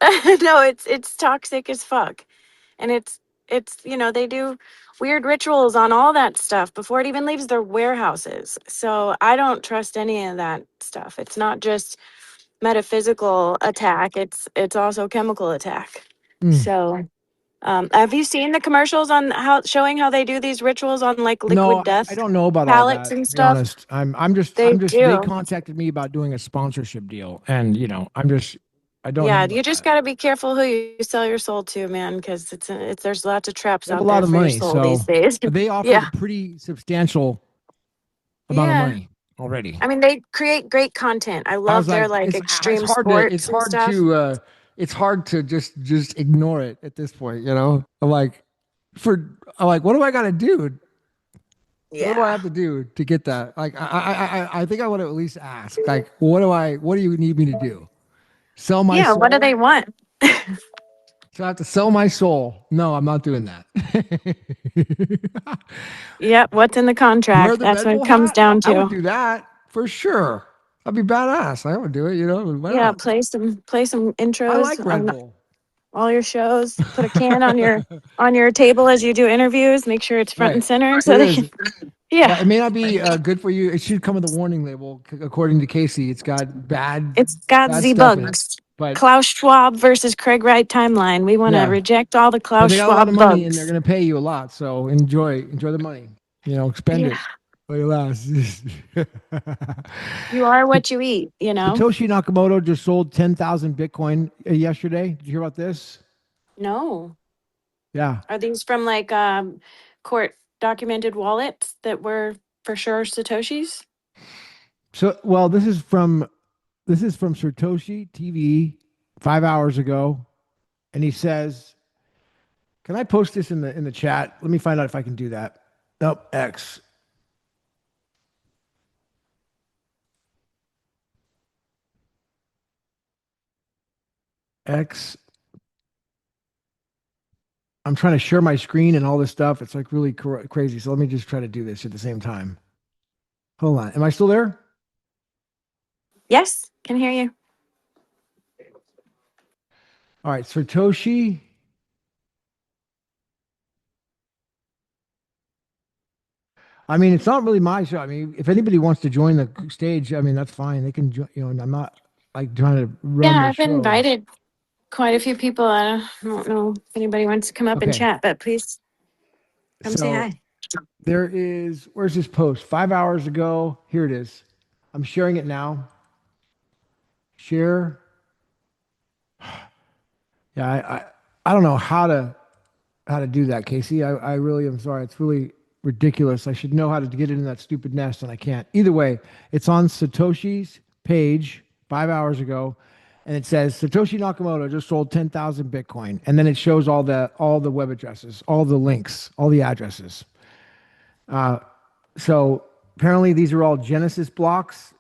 no, it's toxic as fuck, and it's they do weird rituals on all that stuff before it even leaves their warehouses. So I don't trust any of that stuff. It's not just metaphysical attack, it's also chemical attack. Mm. So have you seen the commercials on how showing how they do these rituals on like No, liquid I death don't know about all pallets that. and To be stuff? honest, I'm just. They Do. contacted me about doing a sponsorship deal, and I don't know Yeah, you about just that. got to be careful who you sell your soul to, man, because it's there's lots of traps They have a out lot there of for your money, soul these so days. they offered Yeah. a pretty substantial amount of Yeah. money already. I mean, they create great content. I I was love their like, like it's extreme hard to sports and stuff. it's hard to just ignore it at this point, I'm like, what do I got to do? What do I Yeah. have to do to get that? Like, I think I want to at least ask, like, what do you need me to do? Sell my Yeah. What do soul? they want? So I have to sell my soul? No, I'm not doing that. Yep. What's in the Wear contract? the That's Red what it Bull comes hat? down I would to. do that for sure. I'd be badass. I would do it, why Yeah. not? Play some I like intros Red on Bull. all your shows. Put a can on your table as you do interviews. Make sure it's front and Right. center It so they can. is. Yeah. Yeah, it may not be good for you. It should come with a warning label, according to Casey. It's got It's got bad Z stuff in it. bugs. But Klaus Schwab versus Craig Wright timeline. We want to yeah, reject all the but Klaus they got a lot of Schwab money and they're bugs. going to pay you a lot. So enjoy the money. Spend Yeah. it while it lasts. You are what you eat. Satoshi Nakamoto just sold 10,000 Bitcoin yesterday. Did you hear about this? No. Yeah. Are these from like court documented wallets that were for sure Satoshi's? So, well, this is from Satoshi TV 5 hours ago, and he says Can I post this in the chat? Let me find out if I can do that. Nope, X. X. I'm trying to share my screen and all this stuff. It's like really crazy. So let me just try to do this at the same time. Hold on. Am I still there? Yes, can hear you. All right. Satoshi. I mean, it's not really my show. I mean, if anybody wants to join the stage, I mean, that's fine. They can join, and I'm not like trying to run Yeah, the I've show. invited quite a few people. I don't know if anybody wants to come up and Okay. chat, but please come say So hi. there is, where's this post? 5 hours ago. Here it is. I'm sharing it now. Share. Yeah, I don't know how to do that, Casey. I really am sorry. It's really ridiculous. I should know how to get it in that stupid nest, and I can't. Either way, it's on Satoshi's page 5 hours ago, and it says Satoshi Nakamoto just sold 10,000 Bitcoin, and then it shows all the web addresses, all the links, all the addresses. So apparently these are all Genesis blocks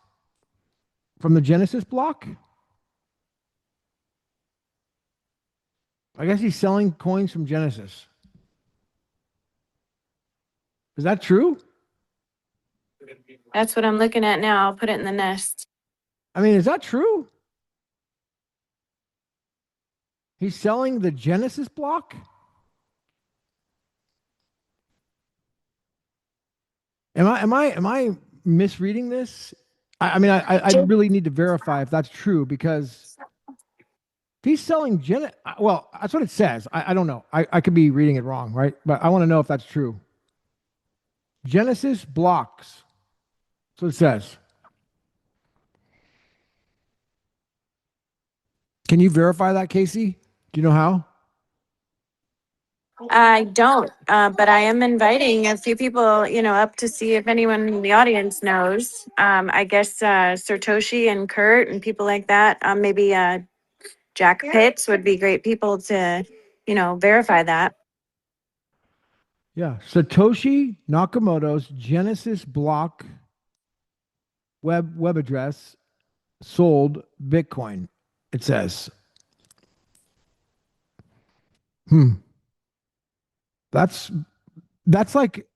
from the Genesis block. I guess he's selling coins from Genesis. Is that true? That's what I'm looking at now. I'll put it in the nest. I mean, is that true? He's selling the Genesis block? Am I misreading this? I really need to verify if that's true because if he's selling well, that's what it says. I don't know. I could be reading it wrong, right? But I want to know if that's true. Genesis blocks. That's what it says. Can you verify that, Casey? Do you know how? I don't, but I am inviting a few people, up to see if anyone in the audience knows. I guess Satoshi and Kurt and people like that. Maybe Jack Pitts would be great people to, verify that. Yeah. Satoshi Nakamoto's Genesis block web address sold Bitcoin. It says. Hmm. That's that's like,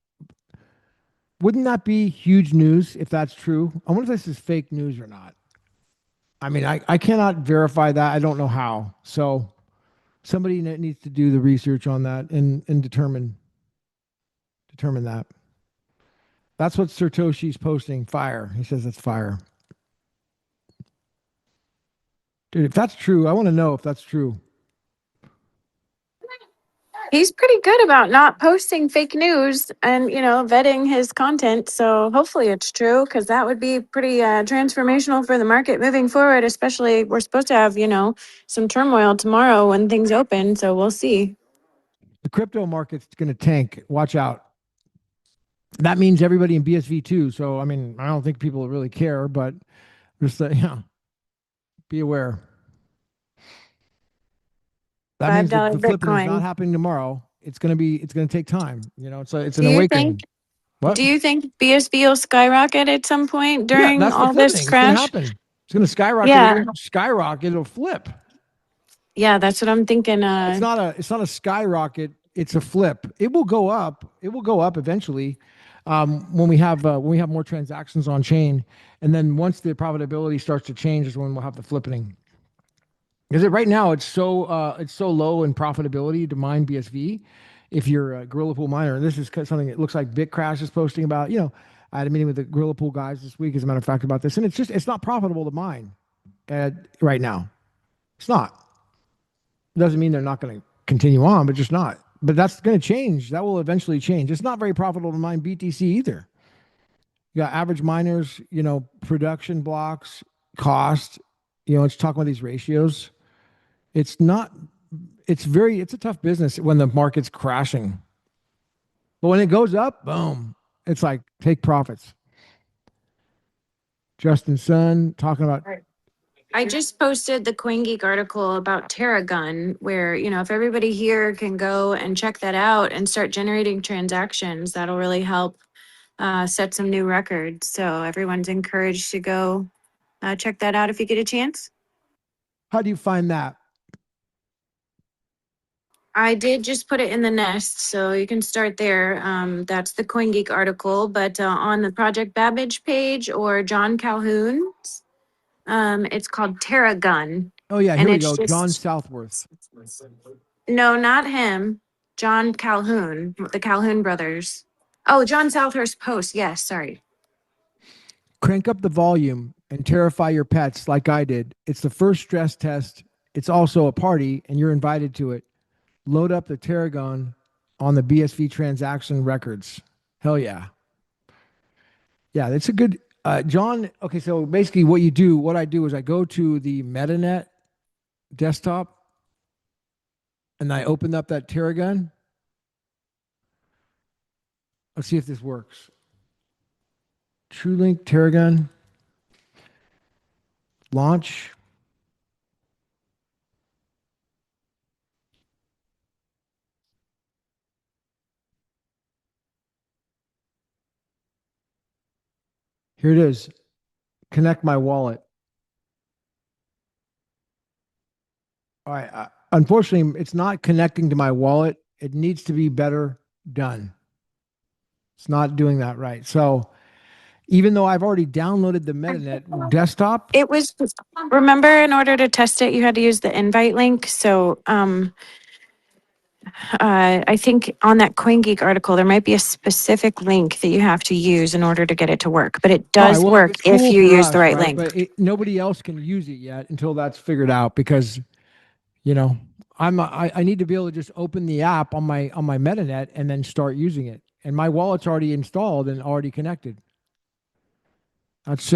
wouldn't that be huge news if that's true? I wonder if this is fake news or not. I mean, I cannot verify that. I don't know how. So somebody needs to do the research on that and determine that. That's what Satoshi's posting. Fire. He says it's fire. Dude, if that's true, I want to know if that's true. He's pretty good about not posting fake news and, vetting his content. So hopefully it's true because that would be pretty transformational for the market moving forward, especially we're supposed to have, some turmoil tomorrow when things open. So we'll see. The crypto market's going to tank. Watch out. That means everybody in BSV too. So, I mean, I don't think people really care, but just, be aware. That Five means that dollar the flipping is not Bitcoin. happening tomorrow. It's going to take time. It's an Do you think awakening. What? do you think BSB will skyrocket at some point Yeah, during that's the all this flipping. It's going to crash? happen. It's going to skyrocket. It Yeah. won't skyrocket. It'll flip. Yeah, that's what I'm thinking. It's not a skyrocket. It's a flip. It will go up. It will go up eventually, when we have more transactions on chain, and then once the profitability starts to change is when we'll have the flipping. Because right now it's so low in profitability to mine BSV. If you're a Gorilla Pool miner, and this is something it looks like BitCrash is posting about. I had a meeting with the Gorilla Pool guys this week, as a matter of fact, about this, and it's not profitable to mine right now. It's not. It doesn't mean they're not going to continue on, but just not. But that's going to change. That will eventually change. It's not very profitable to mine BTC either. You got average miners, production blocks, cost. Let's talk about these ratios. It's not. It's a tough business when the market's crashing. But when it goes up, boom, it's like take profits. Justin Sun talking about I just posted the CoinGeek article about Terragun, where, if everybody here can go and check that out and start generating transactions, that'll really help set some new records. So everyone's encouraged to go check that out if you get a chance. How do you find that? I did just put it in the nest, so you can start there. That's the CoinGeek article, but on the Project Babbage page or John Calhoun's, it's called Terragun, Oh yeah, here and we it's go. John just Southworth. no, not him. John Calhoun, the Calhoun brothers. Oh, John Southhurst Post. Yes, sorry. Crank up the volume and terrify your pets like I did. It's the first stress test. It's also a party, and you're invited to it. Load up the Terragun on the BSV transaction records. Hell yeah. Yeah, that's a good John. Okay, so basically what I do is I go to the Metanet desktop and I open up that Terragun. Let's see if this works. TrueLink Terragun launch. Here it is. Connect my wallet. All right. Unfortunately, it's not connecting to my wallet. It needs to be better done. It's not doing that right. So even though I've already downloaded the Metanet desktop, It was, remember, in order to test it, you had to use the invite link. So I think on that CoinGeek article, there might be a specific link that you have to use in order to get it to work. But it all right, does well, work it's if cool you for use the us, right right? link. But nobody else can use it yet until that's figured out because, you know, I need to be able to just open the app on my Metanet and then start using it. And my wallet's already installed and already connected. That's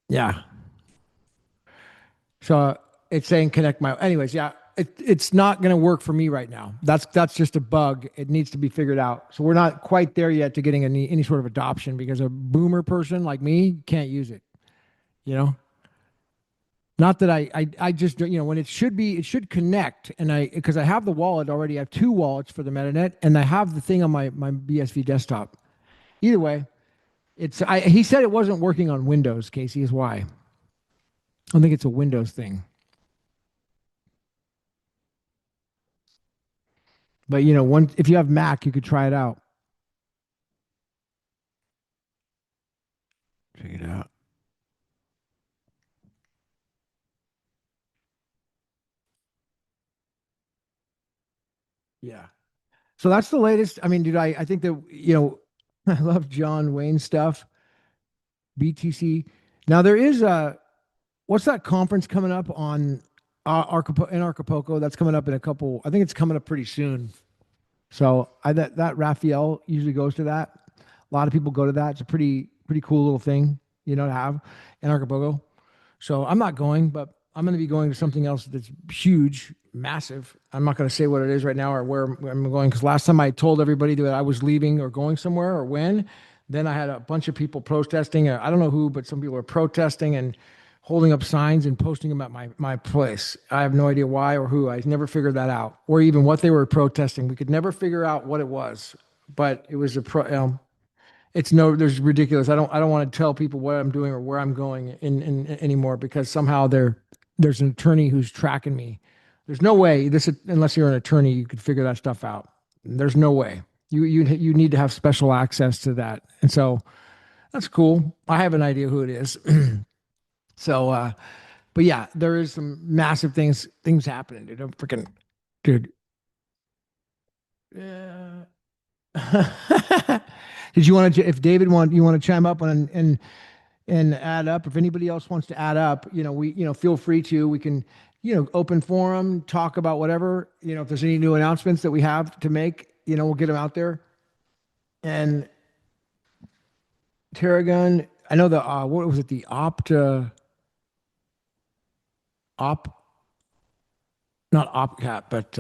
yeah. So it's saying connect my. Anyways, yeah, it's not going to work for me right now. That's just a bug. It needs to be figured out. So we're not quite there yet to getting any sort of adoption because a boomer person like me can't use it. You know, not that I just when it should be it should connect and because I have the wallet already. I have two wallets for the Metanet and I have the thing on my BSV desktop. Either way, he said it wasn't working on Windows. Casey is why. I don't think it's a Windows thing. But if you have Mac, you could try it out. Check it out. Yeah. So that's the latest. I mean, dude, I think that, I love John Wayne stuff, BTC. Now there is what's that conference coming up on in Acapulco? That's coming up in a couple, I think it's coming up pretty soon. So that Raphael usually goes to that. A lot of people go to that. It's a pretty cool little thing, to have in Acapulco. So I'm not going, but I'm going to be going to something else that's huge, massive. I'm not going to say what it is right now or where I'm going because last time I told everybody that I was leaving or going somewhere or when, then I had a bunch of people protesting. I don't know who, but some people were protesting and holding up signs and posting them at my place. I have no idea why or who. I never figured that out or even what they were protesting. We could never figure out what it was, but it was it's no, there's ridiculous. I don't want to tell people what I'm doing or where I'm going in anymore because somehow there's an attorney who's tracking me. There's no way unless you're an attorney, you could figure that stuff out. There's no way. You need to have special access to that. And so that's cool. I have an idea who it is. So, but yeah, there is some massive things happening, dude. I'm freaking, dude. Yeah. Did you want to, if David you want to chime up on and add up. If anybody else wants to add up, feel free to. We can, open forum, talk about whatever. If there's any new announcements that we have to make, we'll get them out there. And Terragun, I know the what was it? The op, not opcat, but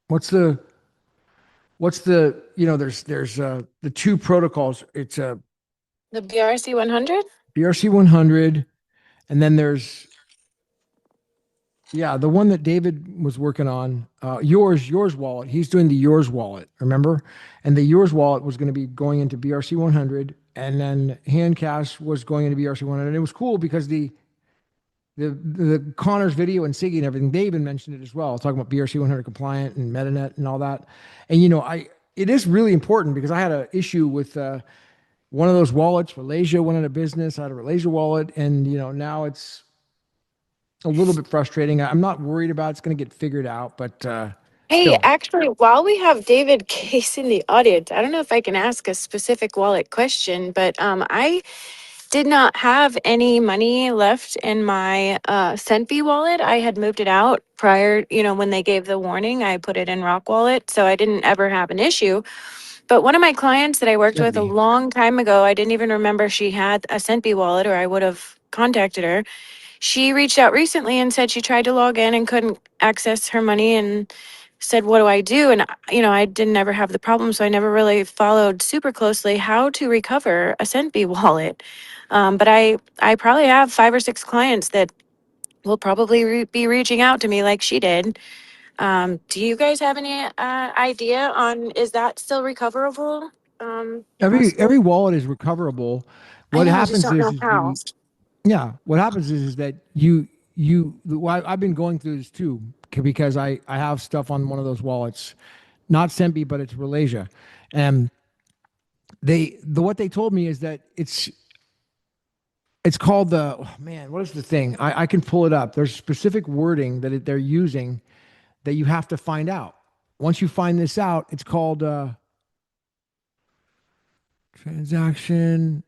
what's the there's the two protocols. It's The BRC 100? BRC 100 And then there's, yeah, the one that David was working on, yours wallet. He's doing the yours wallet, remember? And the yours wallet was going to be going into BRC 100, and then Handcash was going into BRC 100. And it was cool because the Connor's video and Siggy and everything, they even mentioned it as well, talking about BRC 100 compliant and Metanet and all that. And it is really important because I had an issue with one of those wallets. Malaysia went out of business. I had a Malaysia wallet, and now it's a little bit frustrating. I'm not worried about it's going to get figured out, but Hey, still, actually, while we have David Case in the audience, I don't know if I can ask a specific wallet question, but I did not have any money left in my Centbee wallet. I had moved it out prior, when they gave the warning. I put it in Rock Wallet, so I didn't ever have an issue. But one of my clients that I worked sent with a me. long time ago, I didn't even remember she had a Centbee wallet, or I would have contacted her. She reached out recently and said she tried to log in and couldn't access her money and said, "What do I do?" And, I didn't ever have the problem. So I never really followed super closely how to recover a Centbee wallet. But I probably have 5 or 6 clients that will probably be reaching out to me like she did. Do you guys have any idea on is that still recoverable? Every Possibly. wallet is recoverable. I What know, I just happens don't know is how. yeah, what happens is that well, I've been going through this too because I have stuff on one of those wallets, not Sempi, but it's Malaysia, and what they told me is that it's called the oh, man, what is the thing? I can pull it up. There's specific wording that they're using that you have to find out. Once you find this out, it's called transaction.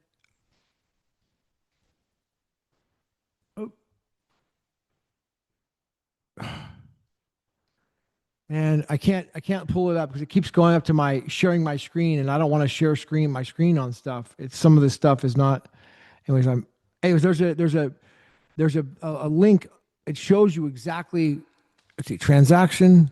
Oh, and I can't pull it up because it keeps going up to my sharing my screen, and I don't want to share my screen on stuff. It's some of this stuff is not. Anyways, there's a link. It shows you exactly. Let's see, transaction.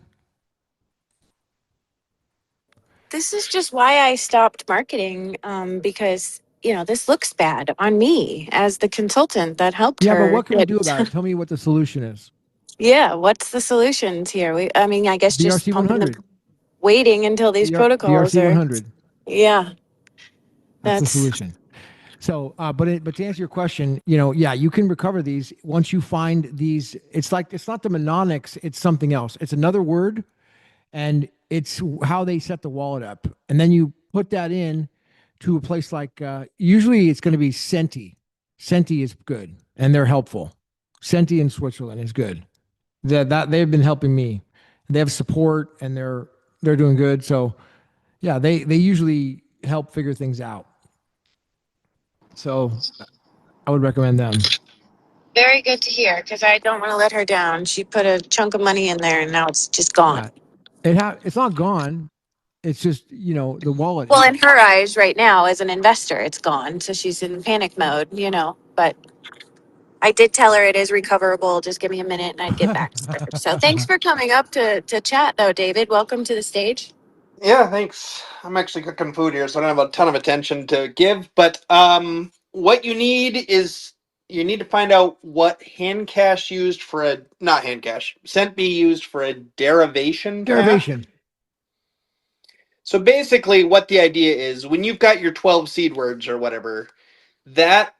This is just why I stopped marketing, because, this looks bad on me as the consultant that helped Yeah, but her what can we get. do about it? Tell me what the solution is. Yeah, what's the solutions here? I mean, I guess just BRC pumping them, 100. waiting until these protocols BRC are, 100. yeah, That's the that's, solution. So, but to answer your question, yeah, you can recover these once you find these. It's not the mnemonics, it's something else. It's another word, and it's how they set the wallet up, and then you put that in to a place like usually it's going to be Centi. Centi is good, and they're helpful. Centi in Switzerland is good. That they've been helping me. They have support, and they're doing good. So yeah, they usually help figure things out. So I would recommend them. very good to hear because I don't want to let her down. She put a chunk of money in there and now it's just gone. Yeah, it's not gone. It's just the wallet Well, in is. her eyes, right now, as an investor, it's gone. So she's in panic mode, But I did tell her it is recoverable. Just give me a minute and I'd get back to her. So thanks for coming up to chat, though, David. Welcome to the stage. Yeah, thanks. I'm actually cooking food here, so I don't have a ton of attention to give. But what you need is you need to find out what Handcash used for a not Handcash, CentBee used for a derivation path. Derivation. So basically, what the idea is, when you've got your 12 seed words or whatever, that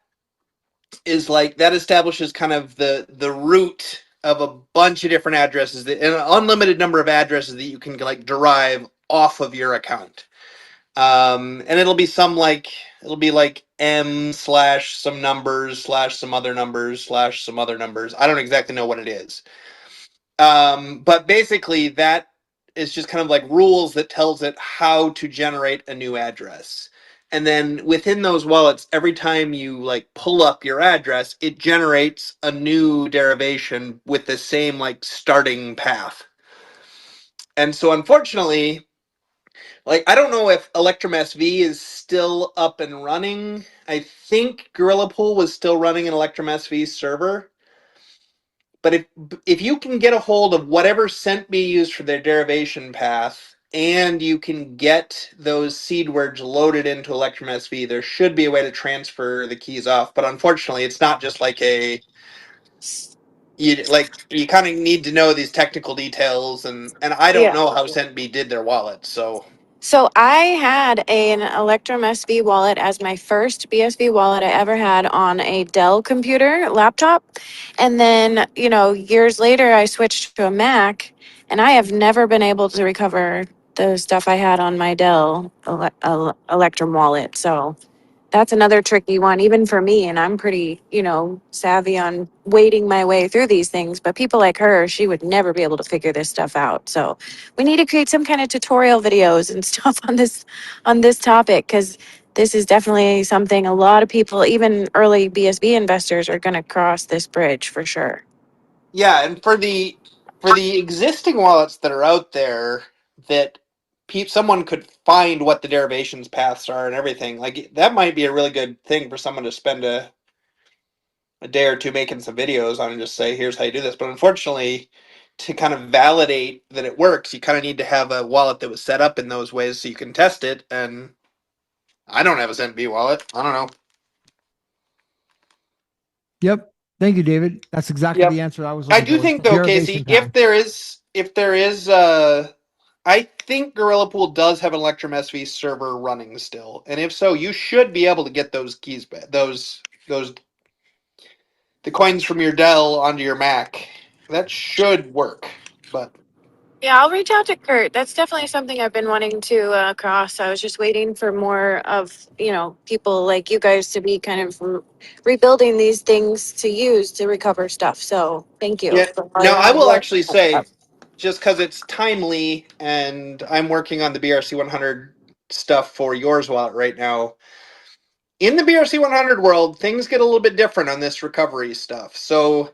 is like that establishes kind of the root of a bunch of different addresses, an unlimited number of addresses that you can like derive off of your account. And it'll be like m slash some numbers slash some other numbers slash some other numbers. I don't exactly know what it is. But basically that is just kind of like rules that tells it how to generate a new address. And then within those wallets, every time you like pull up your address, it generates a new derivation with the same like starting path. And so unfortunately, like, I don't know if Electrum SV is still up and running. I think Gorilla Pool was still running an Electrum SV server. But if you can get a hold of whatever CentBee used for their derivation path and you can get those seed words loaded into Electrum SV, there should be a way to transfer the keys off. But unfortunately, it's not just like you kind of need to know these technical details, and I don't Yeah. know how CentB did their wallet, so. So I had an Electrum SV wallet as my first BSV wallet I ever had on a Dell computer laptop. And then, years later, I switched to a Mac, and I have never been able to recover the stuff I had on my Dell Electrum wallet. So that's another tricky one, even for me. And I'm pretty, savvy on wading my way through these things. But people like her, she would never be able to figure this stuff out. So we need to create some kind of tutorial videos and stuff on this topic, because this is definitely something a lot of people, even early BSB investors, are going to cross this bridge for sure. Yeah, and for the existing wallets that are out there that someone could find what the derivations paths are and everything, like that might be a really good thing for someone to spend a day or two making some videos on and just say, here's how you do this. But unfortunately, to kind of validate that it works, you kind of need to have a wallet that was set up in those ways so you can test it. And I don't have a CentB wallet. I don't know. Yep. Thank you, David. That's exactly Yep. the answer I was I looking do for. think though, Casey, Derivation path. if there is I think Gorilla Pool does have an Electrum SV server running still. And if so, you should be able to get those keys back, those the coins from your Dell onto your Mac. That should work. But Yeah, I'll reach out to Kurt. That's definitely something I've been wanting to cross. I was just waiting for more of, people like you guys to be kind of rebuilding these things to use to recover stuff. So thank you yeah, for all now your I hard will work. actually say, just because it's timely and I'm working on the BRC 100 stuff for yours wallet right now. In the BRC 100 world, things get a little bit different on this recovery stuff. So,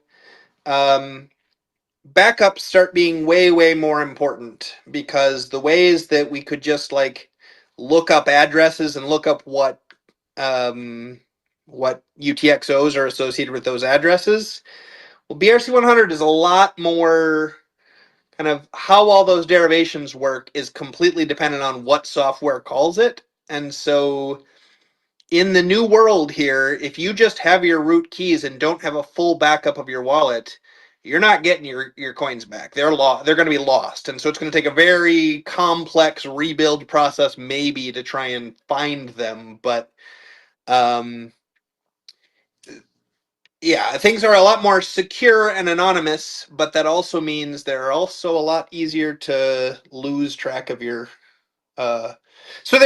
backups start being way, way more important because the ways that we could just like look up addresses and look up what UTXOs are associated with those addresses. Well, BRC 100 is a lot more kind of how all those derivations work is completely dependent on what software calls it. And so in the new world here, if you just have your root keys and don't have a full backup of your wallet, you're not getting your coins back. They're going to be lost. And so it's going to take a very complex rebuild process maybe to try and find them, but um yeah, things are a lot more secure and anonymous, but that also means they're also a lot easier to lose track of your so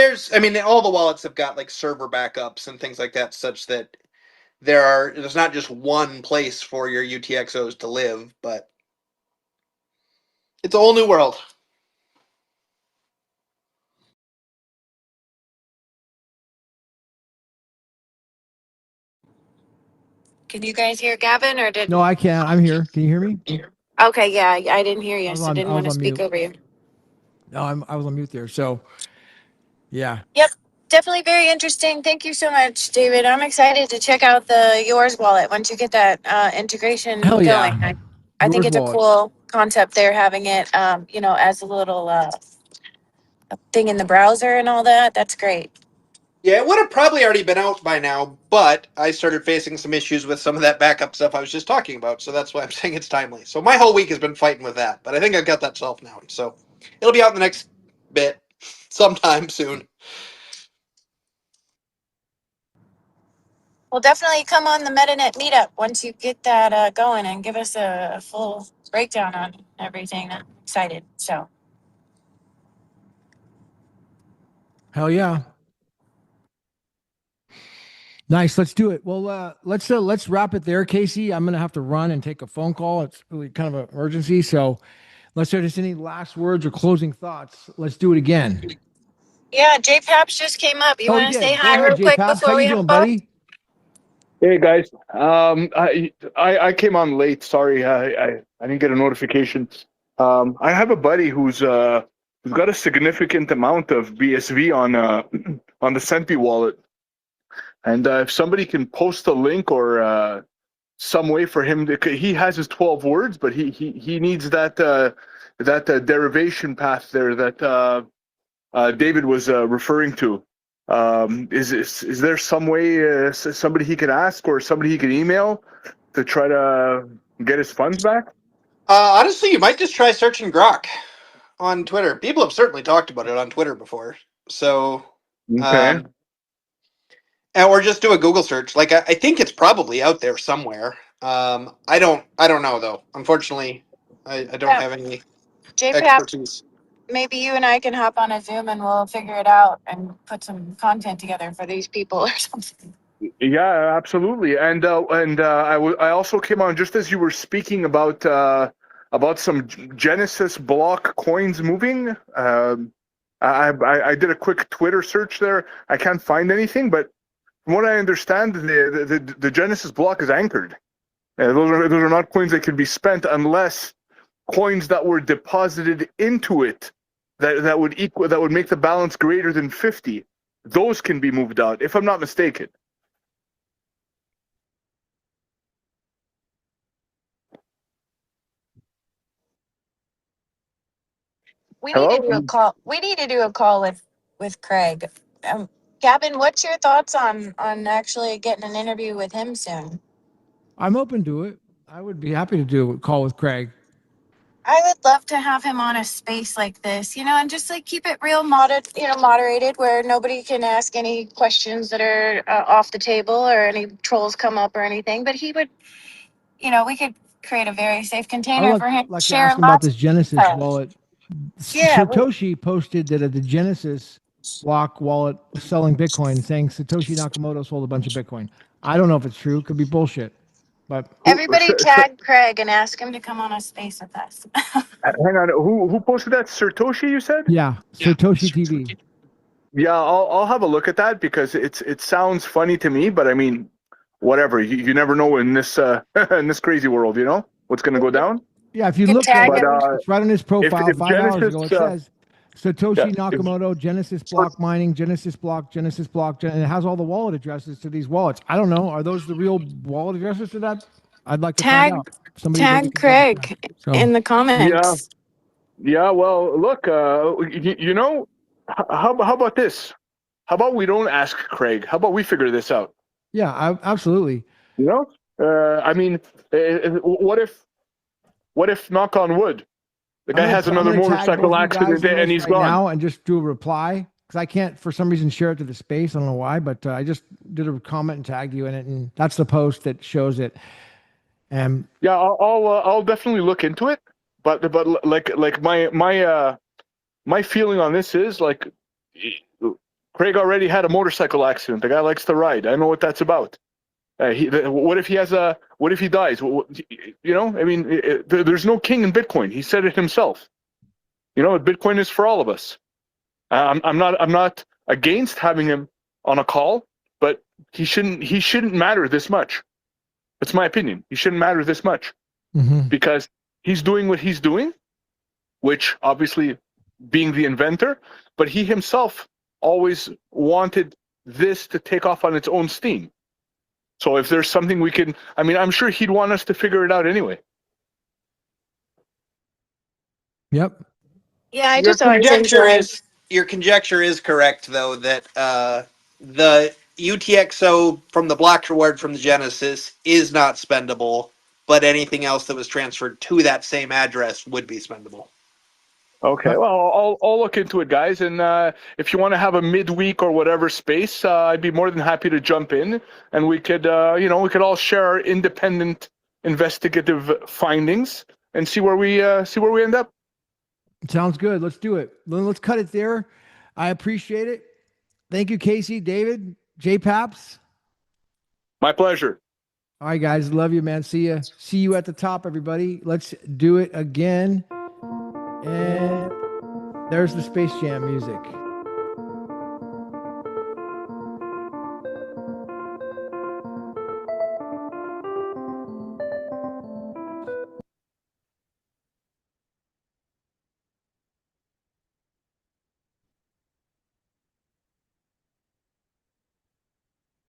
all the wallets have got like server backups and things like that such that there's not just one place for your UTXOs to live, but it's a whole new world. Can you guys hear Gavin or No, I can't. I'm here. Can you hear me? Okay, yeah, I didn't hear I you, was so on. didn't I want was to on speak mute. over you. No, I was on mute there. So, yeah. Yep, definitely very interesting. Thank you so much, David. I'm excited to check out the yours wallet once you get that integration Hell going. yeah. I think Yours it's a wallet. cool concept there, having it, as a little thing in the browser and all that. That's great. Yeah, it would have probably already been out by now, but I started facing some issues with some of that backup stuff I was just talking about, so that's why I'm saying it's timely. So my whole week has been fighting with that, but I think I've got that solved now. So it'll be out in the next bit, sometime soon. Well, definitely come on the Metanet meetup once you get that going and give us a full breakdown on everything. I'm excited. So. Hell yeah. Nice. Let's do it. Well, let's wrap it there, Casey. I'm gonna have to run and take a phone call. It's really kind of an emergency. So, unless there's any last words or closing thoughts, let's do it again. Yeah, J Paps just came up. You Oh, he want to say did. Go hi ahead, real J quick Paps. How before you we doing, hop off? buddy? Hey guys, I came on late. Sorry, I didn't get a notification. I have a buddy who's got a significant amount of BSV on on the CentB wallet, and if somebody can post a link or some way for him to, he has his 12 words, but he needs that that derivation path there that David was referring to. Is there some way somebody he could ask or somebody he could email to try to get his funds back? Honestly, you might just try searching Grok on Twitter. People have certainly talked about it on Twitter before. So, Okay. or just do a Google search. Like I think it's probably out there somewhere. I don't know though. Unfortunately, I don't Yeah. have any JPAP, expertise. maybe you and I can hop on a Zoom and we'll figure it out and put some content together for these people or something. Yeah, absolutely. I also came on just as you were speaking about some Genesis block coins moving. I did a quick Twitter search there. I can't find anything, but from what I understand, the Genesis block is anchored. Those are not coins that can be spent unless coins that were deposited into it that would make the balance greater than 50. Those can be moved out, if I'm not mistaken. We need to Hello? do a call. We need to do a call with Craig. Gavin, what's your thoughts on actually getting an interview with him soon? I'm open to it. I would be happy to do a call with Craig. I would love to have him on a space like this, and just like keep it real moderated where nobody can ask any questions that are off the table or any trolls come up or anything. But he would, we could create a very safe I container would for him to like to share ask him about lots this of Genesis info. wallet. Yeah, Satoshi posted that the Genesis block wallet was selling Bitcoin, saying Satoshi Nakamoto sold a bunch of Bitcoin. I don't know if it's true. Could be bullshit. But everybody tag Craig and ask him to come on a space with us. Hang on, who posted that? Satoshi, you said? yeah, Satoshi TV. Yeah, I'll have a look at that because it sounds funny to me, but I mean, whatever. You never know in this in this crazy world, what's going to go down. Yeah, if you You can look at tag it, him. it's right on his profile If 5 hours Genesis, ago. It says yeah, Satoshi Nakamoto, Genesis block mining, Genesis block, and it has all the wallet addresses to these wallets. I don't know. Are those the real wallet addresses to that? I'd like to find out. Somebody maybe Tag can double check. Craig So in the yeah, comments. yeah. Well, look, how about this? How about we don't ask Craig? How about we figure this out? yeah, absolutely. I mean, what if, knock on wood, the guy has I'm another gonna tag both motorcycle of you guys accident in and this he's right gone? now and just do a reply because I can't for some reason share it to the space. I don't know why, but I just did a comment and tagged you in it, and that's the post that shows it. And Yeah, I'll definitely look into it. But like my feeling on this is like Craig already had a motorcycle accident. The guy likes to ride. I know what that's about. What if what if he dies? I mean, there's no king in Bitcoin. He said it himself. Bitcoin is for all of us. I'm not against having him on a call, but he shouldn't matter this much. That's my opinion. He shouldn't matter this much because he's doing what he's doing, which obviously being the inventor, but he himself always wanted this to take off on its own steam. So if there's something we can, I mean, I'm sure he'd want us to figure it out anyway. yep. Yeah, I Your just always conjecture enjoy. is your conjecture is correct though that the UTXO from the block reward from the Genesis is not spendable, but anything else that was transferred to that same address would be spendable. Okay, well, I'll look into it, guys. And if you want to have a midweek or whatever space, I'd be more than happy to jump in, and we could, we could all share our independent investigative findings and see where we end up. Sounds good. Let's do it. Let's cut it there. I appreciate it. Thank you, Casey, David, J Paps. My pleasure. All right, guys. Love you, man. See you. See you at the top, everybody. Let's do it again. And there's the Space Jam music.